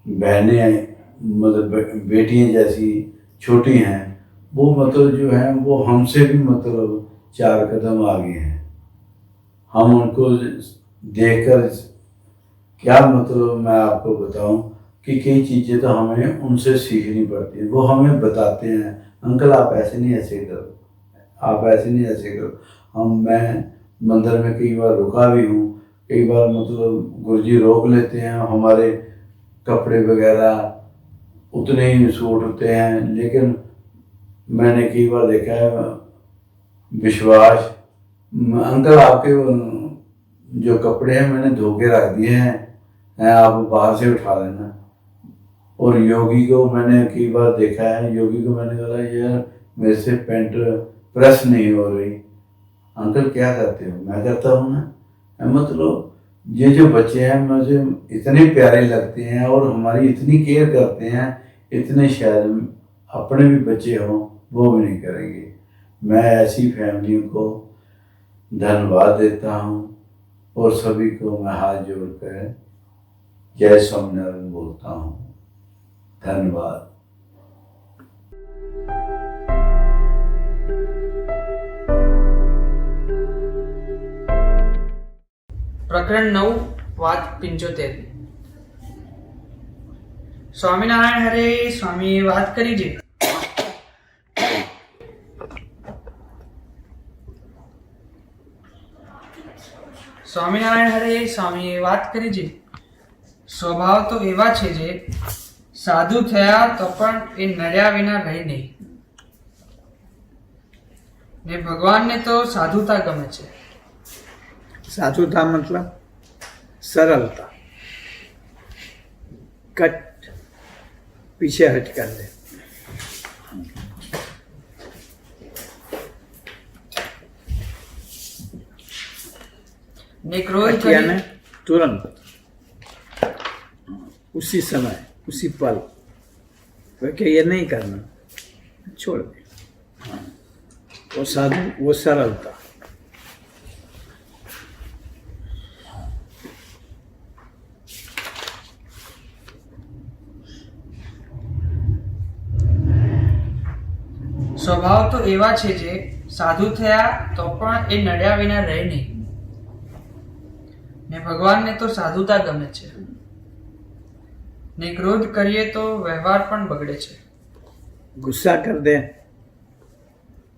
बहनें मतलब बेटियां जैसी छोटी हैं, वो मतलब जो है वो हमसे भी मतलब 4 कदम आगे हैं। हम उनको देखकर क्या मतलब मैं आपको बताऊं कि कई चीज़ें तो हमें उनसे सीखनी पड़ती हैं। वो हमें बताते हैं, अंकल आप ऐसे नहीं ऐसे करो, आप ऐसे नहीं ऐसे करो। मैं मंदिर में कई बार रुका भी हूँ, कई बार मतलब गुरुजी रोक लेते हैं। हमारे कपड़े वगैरह उतने ही सूट होते हैं, लेकिन मैंने कई बार देखा है विश्वास, अंकल आपके जो कपड़े हैं मैंने धो के रख दिए हैं, आप बाहर से उठा लेना। और योगी को मैंने कई बार देखा है, योगी को मैंने कहा यार मेरे से पैंट प्रेस नहीं हो रही, अंकल क्या करते हो? मैं करता हूँ ना। मतलब ये जो बच्चे हैं मुझे इतने प्यारे लगते हैं और हमारी इतनी केयर करते हैं, इतने शायद अपने भी बच्चे हों वो भी नहीं करेंगे। मैं ऐसी फैमिलियों को धन्यवाद देता हूँ और सभी को मैं हाथ जोड़कर जय स्वामीनारायण बोलता हूँ। धन्यवाद। પ્રકરણ 9 વાત 75 સ્વામિનારાયણ હરે સ્વામીએ વાત કરી છે સ્વામિનારાયણ હરે સ્વામીએ વાત કરી છે સ્વભાવ તો એવા છે જે સાધુ થયા તો પણ એ નર્યા વિના રહી નહીં ને ભગવાનને તો સાધુતા ગમે છે। साधुता मतलब सरलता, कट पीछे हट कर ले। ने क्रोध यानी तुरंत उसी समय उसी पल क्योंकि ये नहीं करना, छोड़ दे। हाँ, वो साधु, वो सरलता। સ્વભાવ તો એવા છે જે સાધુ થયા તો પણ એ નડ્યા વિના રહે નહીં ને ભગવાનને તો સાધુતા ગમે છે ને ક્રોધ કરીએ તો વ્યવહાર પણ બગડે છે। गुस्सा कर दे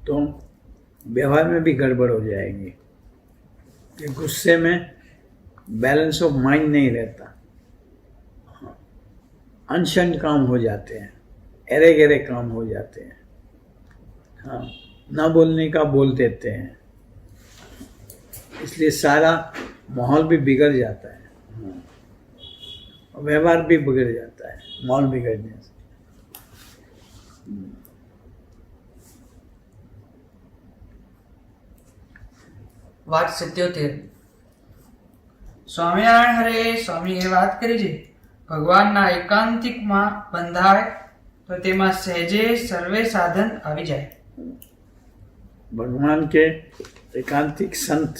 तो व्यवहार में भी गड़बड़ हो जाएगी कि गुस्से में बैलेंस ऑफ माइंड नहीं रहता, अनशन काम हो जाते हैं, एरे गेरे काम हो जाते हैं। हाँ, ना बोलने का बोल देते हैं, इसलिए सारा माहौल भी बिगड़ जाता है। हाँ, व्यवहार भी बिगड़ जाता है माहौल बिगड़ने से। વાત 77 સ્વામિનારાયણ હરે સ્વામીએ વાત કરી છે ભગવાનના એકાંતિકમાં બંધાય તો તેમાં સહેજે સર્વે સાધન આવી જાય। भगवान के एकांतिक संत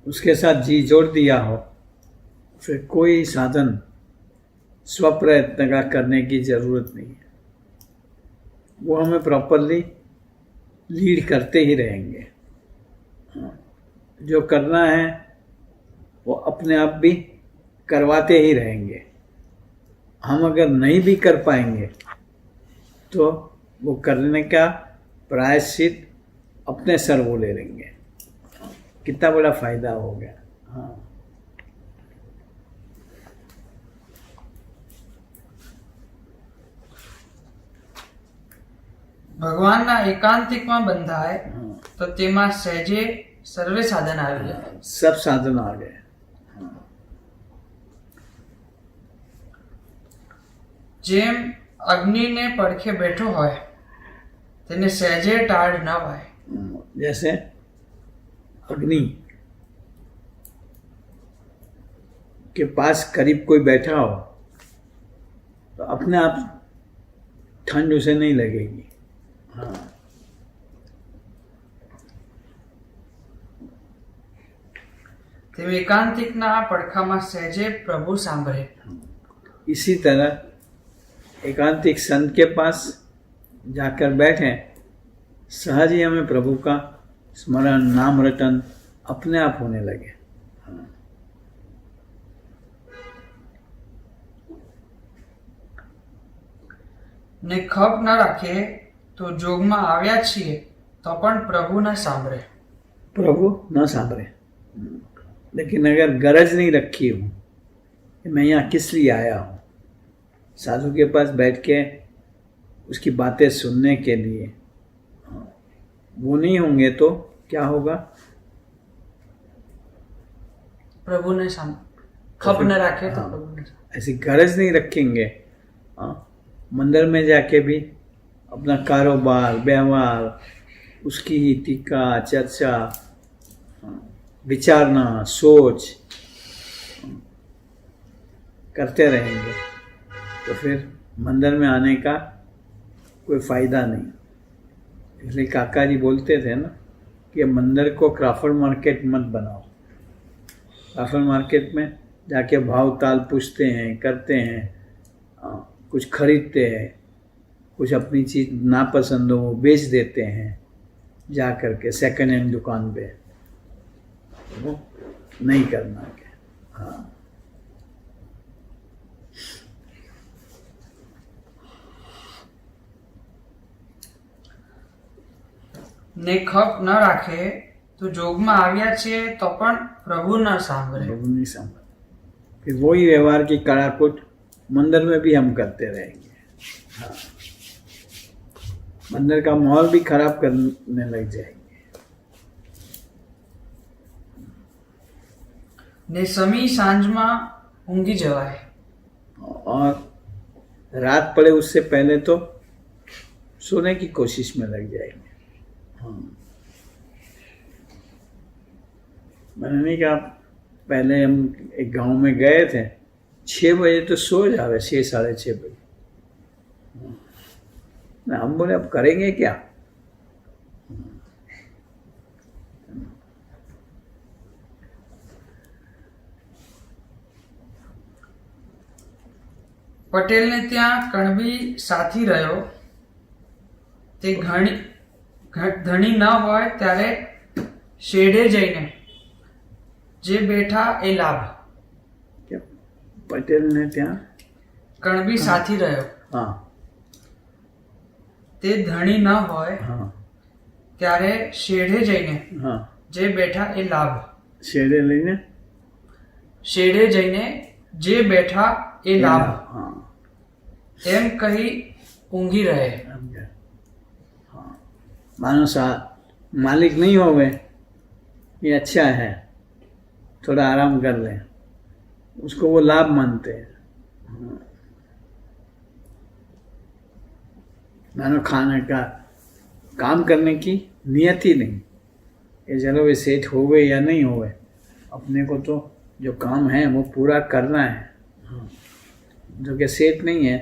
उसके साथ जी जोड़ दिया हो, फिर कोई साधन स्वप्रयत्न का करने की जरूरत नहीं है, वो हमें प्रॉपरली लीड करते ही रहेंगे। हाँ, जो करना है वो अपने आप भी करवाते ही रहेंगे। हम अगर नहीं भी कर पाएंगे तो वो करने का प्रायश्चित अपने सर वो ले लेंगे। कितना बड़ा फायदा हो गया। हाँ, ભગવાનના એકાંતિકમાં બંધાય તો તેમાં સહેજે સર્વે સાધન આવી જાય। सब साधन आ गए। જેમ અગ્નિને પડખે બેઠો હોય તેને સહેજે ટાળ ન વાય। जैसे अग्नि के पास करीब कोई बैठा हो तो अपने आप ठंड उसे नहीं लगेगी। हाँ, તેમ એકાંતિકના પડખામાં સહેજે પ્રભુ સાંભળે। इसी तरह एकांतिक संत के पास जाकर बैठे, सहज ही हमें प्रभु का स्मरण नाम रटन अपने आप होने लगे। ને ખપ ન રાખે તો જોગમાં આવ્યા છીએ તો પણ પ્રભુ ન સાંભળે। प्रभु न सामरे, लेकिन अगर गरज नहीं रखी हूँ कि मैं यहाँ किस लिए आया हूँ, साधु के पास बैठ के उसकी बातें सुनने के लिए, वो नहीं होंगे तो क्या होगा? પ્રભુ ને ખપ ન રાખે તો પ્રભુ ને ऐसी गरज नहीं रखेंगे। हाँ, मंदिर में जाके भी अपना कारोबार व्यवहार उसकी ही टीका चर्चा विचारना सोच करते रहेंगे तो फिर मंदिर में आने का कोई फ़ायदा नहीं। इसलिए काका जी बोलते थे ना कि मंदिर को क्राफर्ड मार्केट मत बनाओ। क्राफर्ड मार्केट में जाके भाव ताल पूछते हैं, करते हैं, कुछ खरीदते हैं, कुछ अपनी चीज़ नापसंद हो वो बेच देते हैं जा कर के सेकेंड हैंड दुकान पे। वो नहीं करना है। हाँ, ને ખપ ન રાખે તો જોગમાં આવ્યા છે તો પણ પ્રભુ ન સાંભળે। प्रभु नहीं समझ, फिर वही व्यवहार की कड़ाकुट मंदिर में भी हम करते रहेंगे। हाँ, मंदिर का माहौल भी खराब करने लग जाएंगे। ને સમી સાંજમાં ઊંઘી જવાય। और रात पड़े उससे पहले तो सोने की कोशिश में लग जाएंगे। हाँ, मैंने नहीं कहा, पहले हम एक गांव में गए थे, 6 बजे तो सो जावे, 6 साढ़े 6 बजे। ना हम बोले अब करेंगे क्या। પટેલને ત્યાં કણબી સાથી રહ્યો તે ધણી ન હોય ત્યારે શેઢે જઈને જે બેઠા એ લાભ। क्या पटेल ने त्या કણબી સાથી રહ્યો हाँ તે ધણી ન હોય हाँ ત્યારે શેઢે જઈને हाँ જે બેઠા એ લાભ। शेरे लेने શેઢે જઈને જે બેઠા એ લાભ हाँ એમ કહી ઊંઘી રહે। हाँ, मानो सा मालिक नहीं होवे ये अच्छा है, थोड़ा आराम कर ले, उसको वो लाभ मानते हैं। हाँ, मानो खाने का काम करने की नियत ही नहीं कि चलो वे सेठ हो गए या नहीं हो गए, अपने को तो जो काम है वो पूरा करना है। हाँ, जो कि सेठ नहीं है,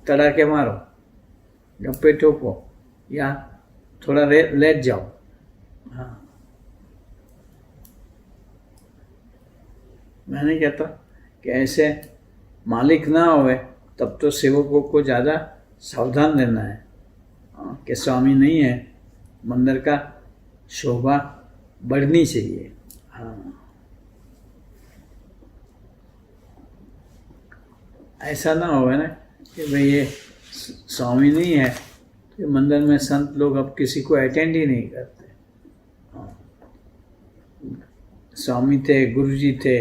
तड़ाके मारो, गप्पे ठोको या थोड़ा लेट जाओ। हाँ, मैं नहीं कहता कि ऐसे मालिक ना होवे तब तो सेवकों को ज़्यादा सावधान रहना है। हाँ, कि स्वामी नहीं है, मंदिर का शोभा बढ़नी चाहिए। हाँ, ऐसा ना होवे ना कि भाई ये स्वामी नहीं है तो मंदिर में संत लोग अब किसी को अटेंड ही नहीं करते। हाँ, स्वामी थे, गुरुजी थे,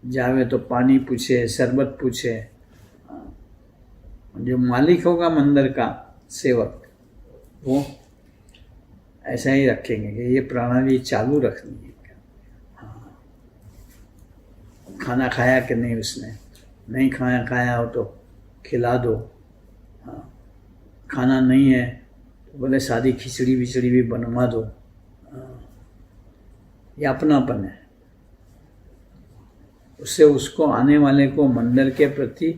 जावे तो पानी पूछे, शरबत पूछे। हाँ, जो मालिक होगा मंदिर का सेवक वो ऐसा ही रखेंगे कि ये प्रणाली चालू रखनी है। हाँ, खाना खाया कि नहीं, उसने नहीं खाया हो तो खिला दो। हाँ, खाना नहीं है तो बोले सादी खिचड़ी विचड़ी भी बनवा दो। हाँ, ये अपनापन है, उससे उसको आने वाले को मंदिर के प्रति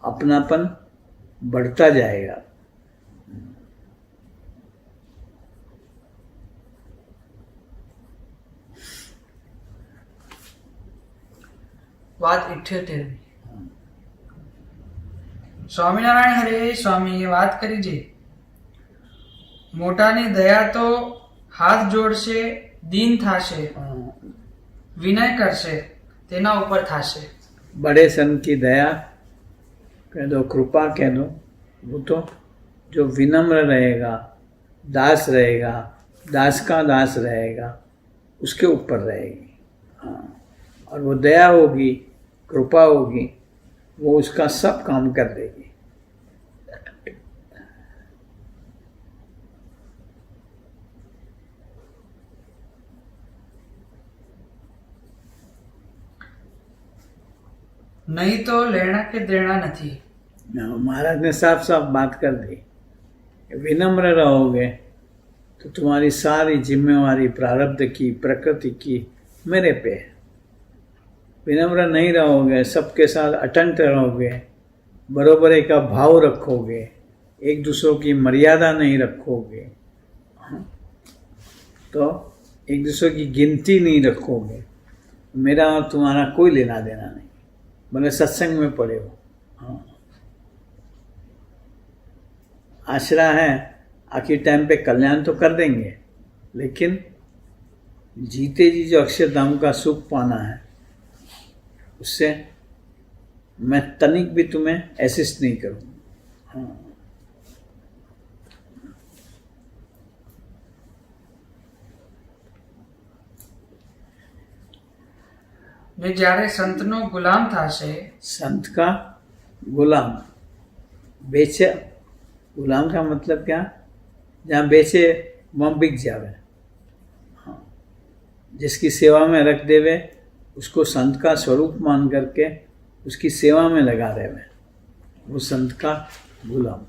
अपनापन बढ़ता जाएगा। વાત 78। સ્વામિનારાયણ હરે સ્વામીએ વાત કરી છે મોટાની દયા તો હાથ જોડશે, દીન થાશે, વિનય કરશે તેના ઉપર થાશે। बड़े सन की दया कह दो, कृपा कह दो, वो तो जो विनम्र रहेगा, दास रहेगा, दास का दास रहेगा, उसके ऊपर रहेगी। हाँ, और वो दया होगी, कृपा होगी, वो उसका सब काम कर देगी। नहीं तो लेना के देना नहीं। महाराज ने साफ साफ बात कर दी, विनम्र रहोगे तो तुम्हारी सारी जिम्मेवारी प्रारब्ध की, प्रकृति की मेरे पे है। विनम्र नहीं रहोगे, सबके साथ अटंट रहोगे, बरोबरी का भाव रखोगे, एक दूसरों की मर्यादा नहीं रखोगे, तो एक दूसरे की गिनती नहीं रखोगे, मेरा और तुम्हारा कोई लेना देना नहीं, भले सत्संग में पड़े हो। हाँ, आश्रा है, आखिर टाइम पे कल्याण तो कर देंगे, लेकिन जीते जी जो अक्षरधाम का सुख पाना है, उससे मैं तनिक भी तुम्हें असिस्ट नहीं करूँगा। हाँ, ને જ્યારે સંતનો ગુલામ થશે, संत का गुलाम, बेचे, गुलाम का मतलब क्या, जहाँ बेचे वहाँ बिक जावे। हाँ, जिसकी सेवा में रख देवे उसको संत का स्वरूप मान करके उसकी सेवा में लगा देवे, वो संत का गुलाम।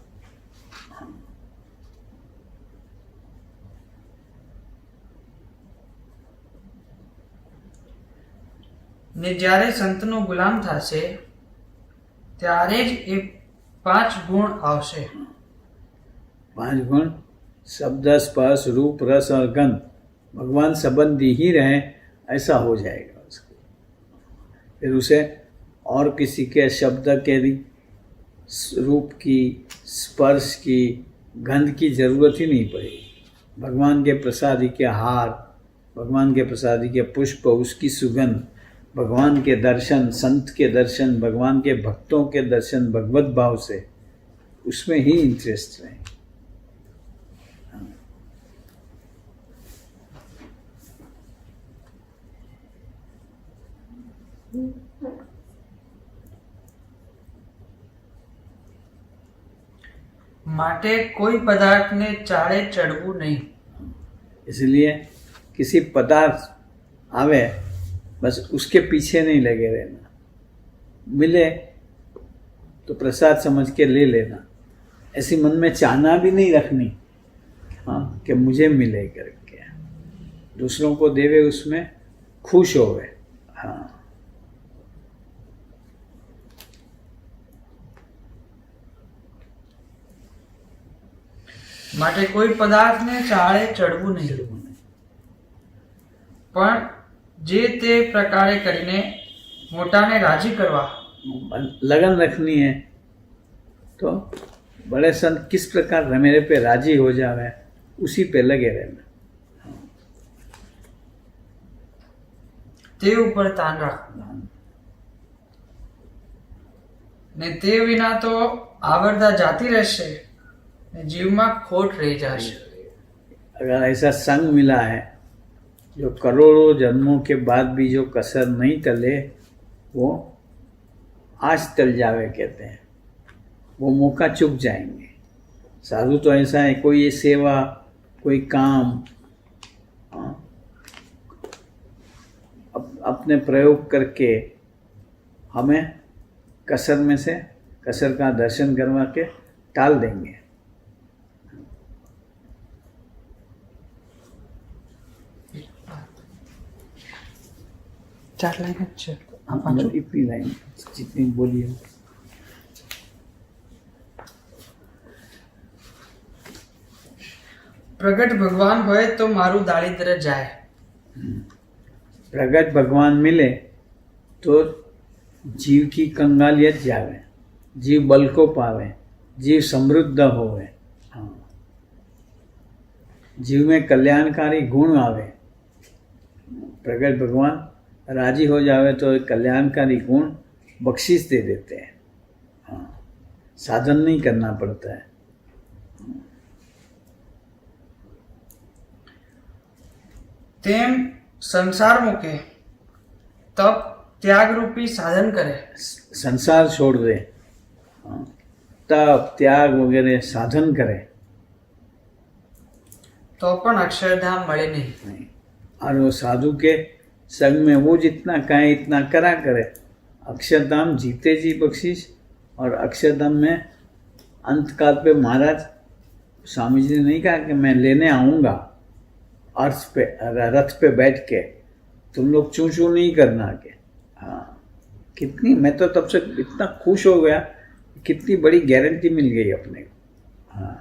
ને જ્યારે સંતનો ગુલામ થશે ત્યારે જ એ 5 ગુણ આવશે। 5 गुण शब्द, स्पर्श, रूप, रस और गंध भगवान संबंधी ही रहे, ऐसा हो जाएगा उसको। फिर उसे और किसी के शब्द के रूप की, स्पर्श की, गंध की जरूरत ही नहीं पड़ेगी। भगवान के प्रसादी के हार, भगवान के प्रसादी के पुष्प, उसकी सुगंध, भगवान के दर्शन, संत के दर्शन, भगवान के भक्तों के दर्शन भगवत भाव से, उसमें ही इंटरेस्ट रहे। માટે કોઈ પદાર્થને ચાળે ચડવું નહીં। इसलिए किसी पदार्थ आवे बस उसके पीछे नहीं लगे रहना, मिले तो प्रसाद समझ के ले लेना, ऐसी मन में चाहना भी नहीं रखनी, हाँ, कि मुझे मिले करके, दूसरों को देवे उसमें खुश होवे। हाँ, માટે કોઈ પદાર્થને ચાળે ચડવું નહીં, પણ જે તે પ્રકારે કરીને મોટાને રાજી કરવા। लगन रखनी है तो बड़े संत किस प्रकार मेरे पे राजी हो जावे, उसी पे लगे रहना। તે ઉપર તાન રાખવું, ને તે વિના તો આવરદા જાતી રહેશે, ને જીવમાં ખોટ રહી જશે। अगर ऐसा संग मिला है जो करोड़ों जन्मों के बाद भी जो कसर नहीं टले, वो आज टल जावे कहते हैं, वो मौका चुक जाएंगे। साधु तो ऐसा है, कोई ये सेवा, कोई काम, हाँ, अपने प्रयोग करके हमें कसर में से, कसर का दर्शन करवा के टाल देंगे। ચાર લાઈન જ છે। इतनी लाइन जितनी बोली है। પ્રગટ ભગવાન હોય તો મારું દારિદ્ર જાય। प्रगट भगवान मिले तो जीव की कंगालियत जावे, जीव बल को पावे, जीव समृद्ध होवे। हाँ, जीव में कल्याणकारी गुण आवे। प्रगट भगवान राजी हो जावे तो कल्याणकारी गुण बख्शिश दे देते हैं। हाँ, साधन नहीं करना पड़ता है। તેમ સંસાર મૂકે તપ ત્યાગ રૂપી સાધન કરે। संसार छोड़ दे, हाँ, तप त्याग वगैरह साधन करे તો પણ અક્ષરધામ મળે નહીં। नहीं। और वो साधु के संग में वो जितना कहे इतना करा करे। अक्षरधाम जीते जी बख्शिश, और अक्षरधाम में अंतकाल पे महाराज स्वामी जी ने नहीं कहा कि मैं लेने आऊँगा अर्थ पे, रथ पे बैठ के, तुम लोग चूं चूं नहीं करना के। हाँ, कितनी, मैं तो तब से इतना खुश हो गया, कितनी बड़ी गारंटी मिल गई अपने को। हाँ,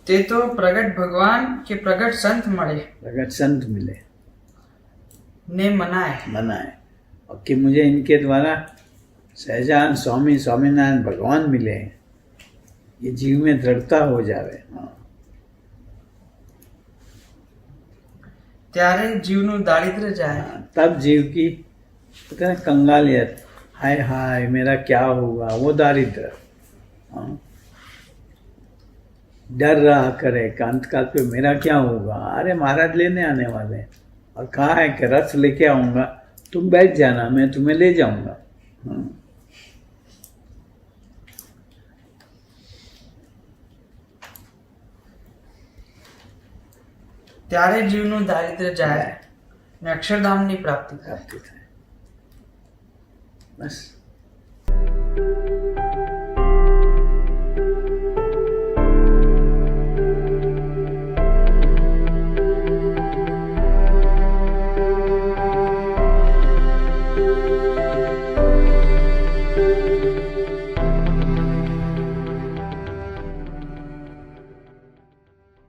તે તો પ્રગટ ભગવાન કે પ્રગટ સંત મળે प्रगट संत मिले, ને મનાય. मनाए, और कि मुझे इनके द्वारा सहजान स्वामी स्वामीनारायण भगवान मिले, ये जीव में दृढ़ता हो जावे। हाँ। ત્યારે જીવનું દારિદ્ર્ય જાય. हाँ, तब जीव की कहते हैं कंगालियत, हाय हाय मेरा क्या होगा, वो दारिद्र। हाँ। डर रहा करे कि अंतकाल पे मेरा क्या होगा, अरे महाराज लेने आने वाले हैं, और कहा है कि रथ लेके आऊंगा, तुम बैठ जाना, मैं तुम्हें ले जाऊंगा। हाँ। ત્યારે જીવનું દારિદ્ર્ય જાય ને અક્ષરધામની પ્રાપ્તિ થાય. प्राप्ति થાય। बस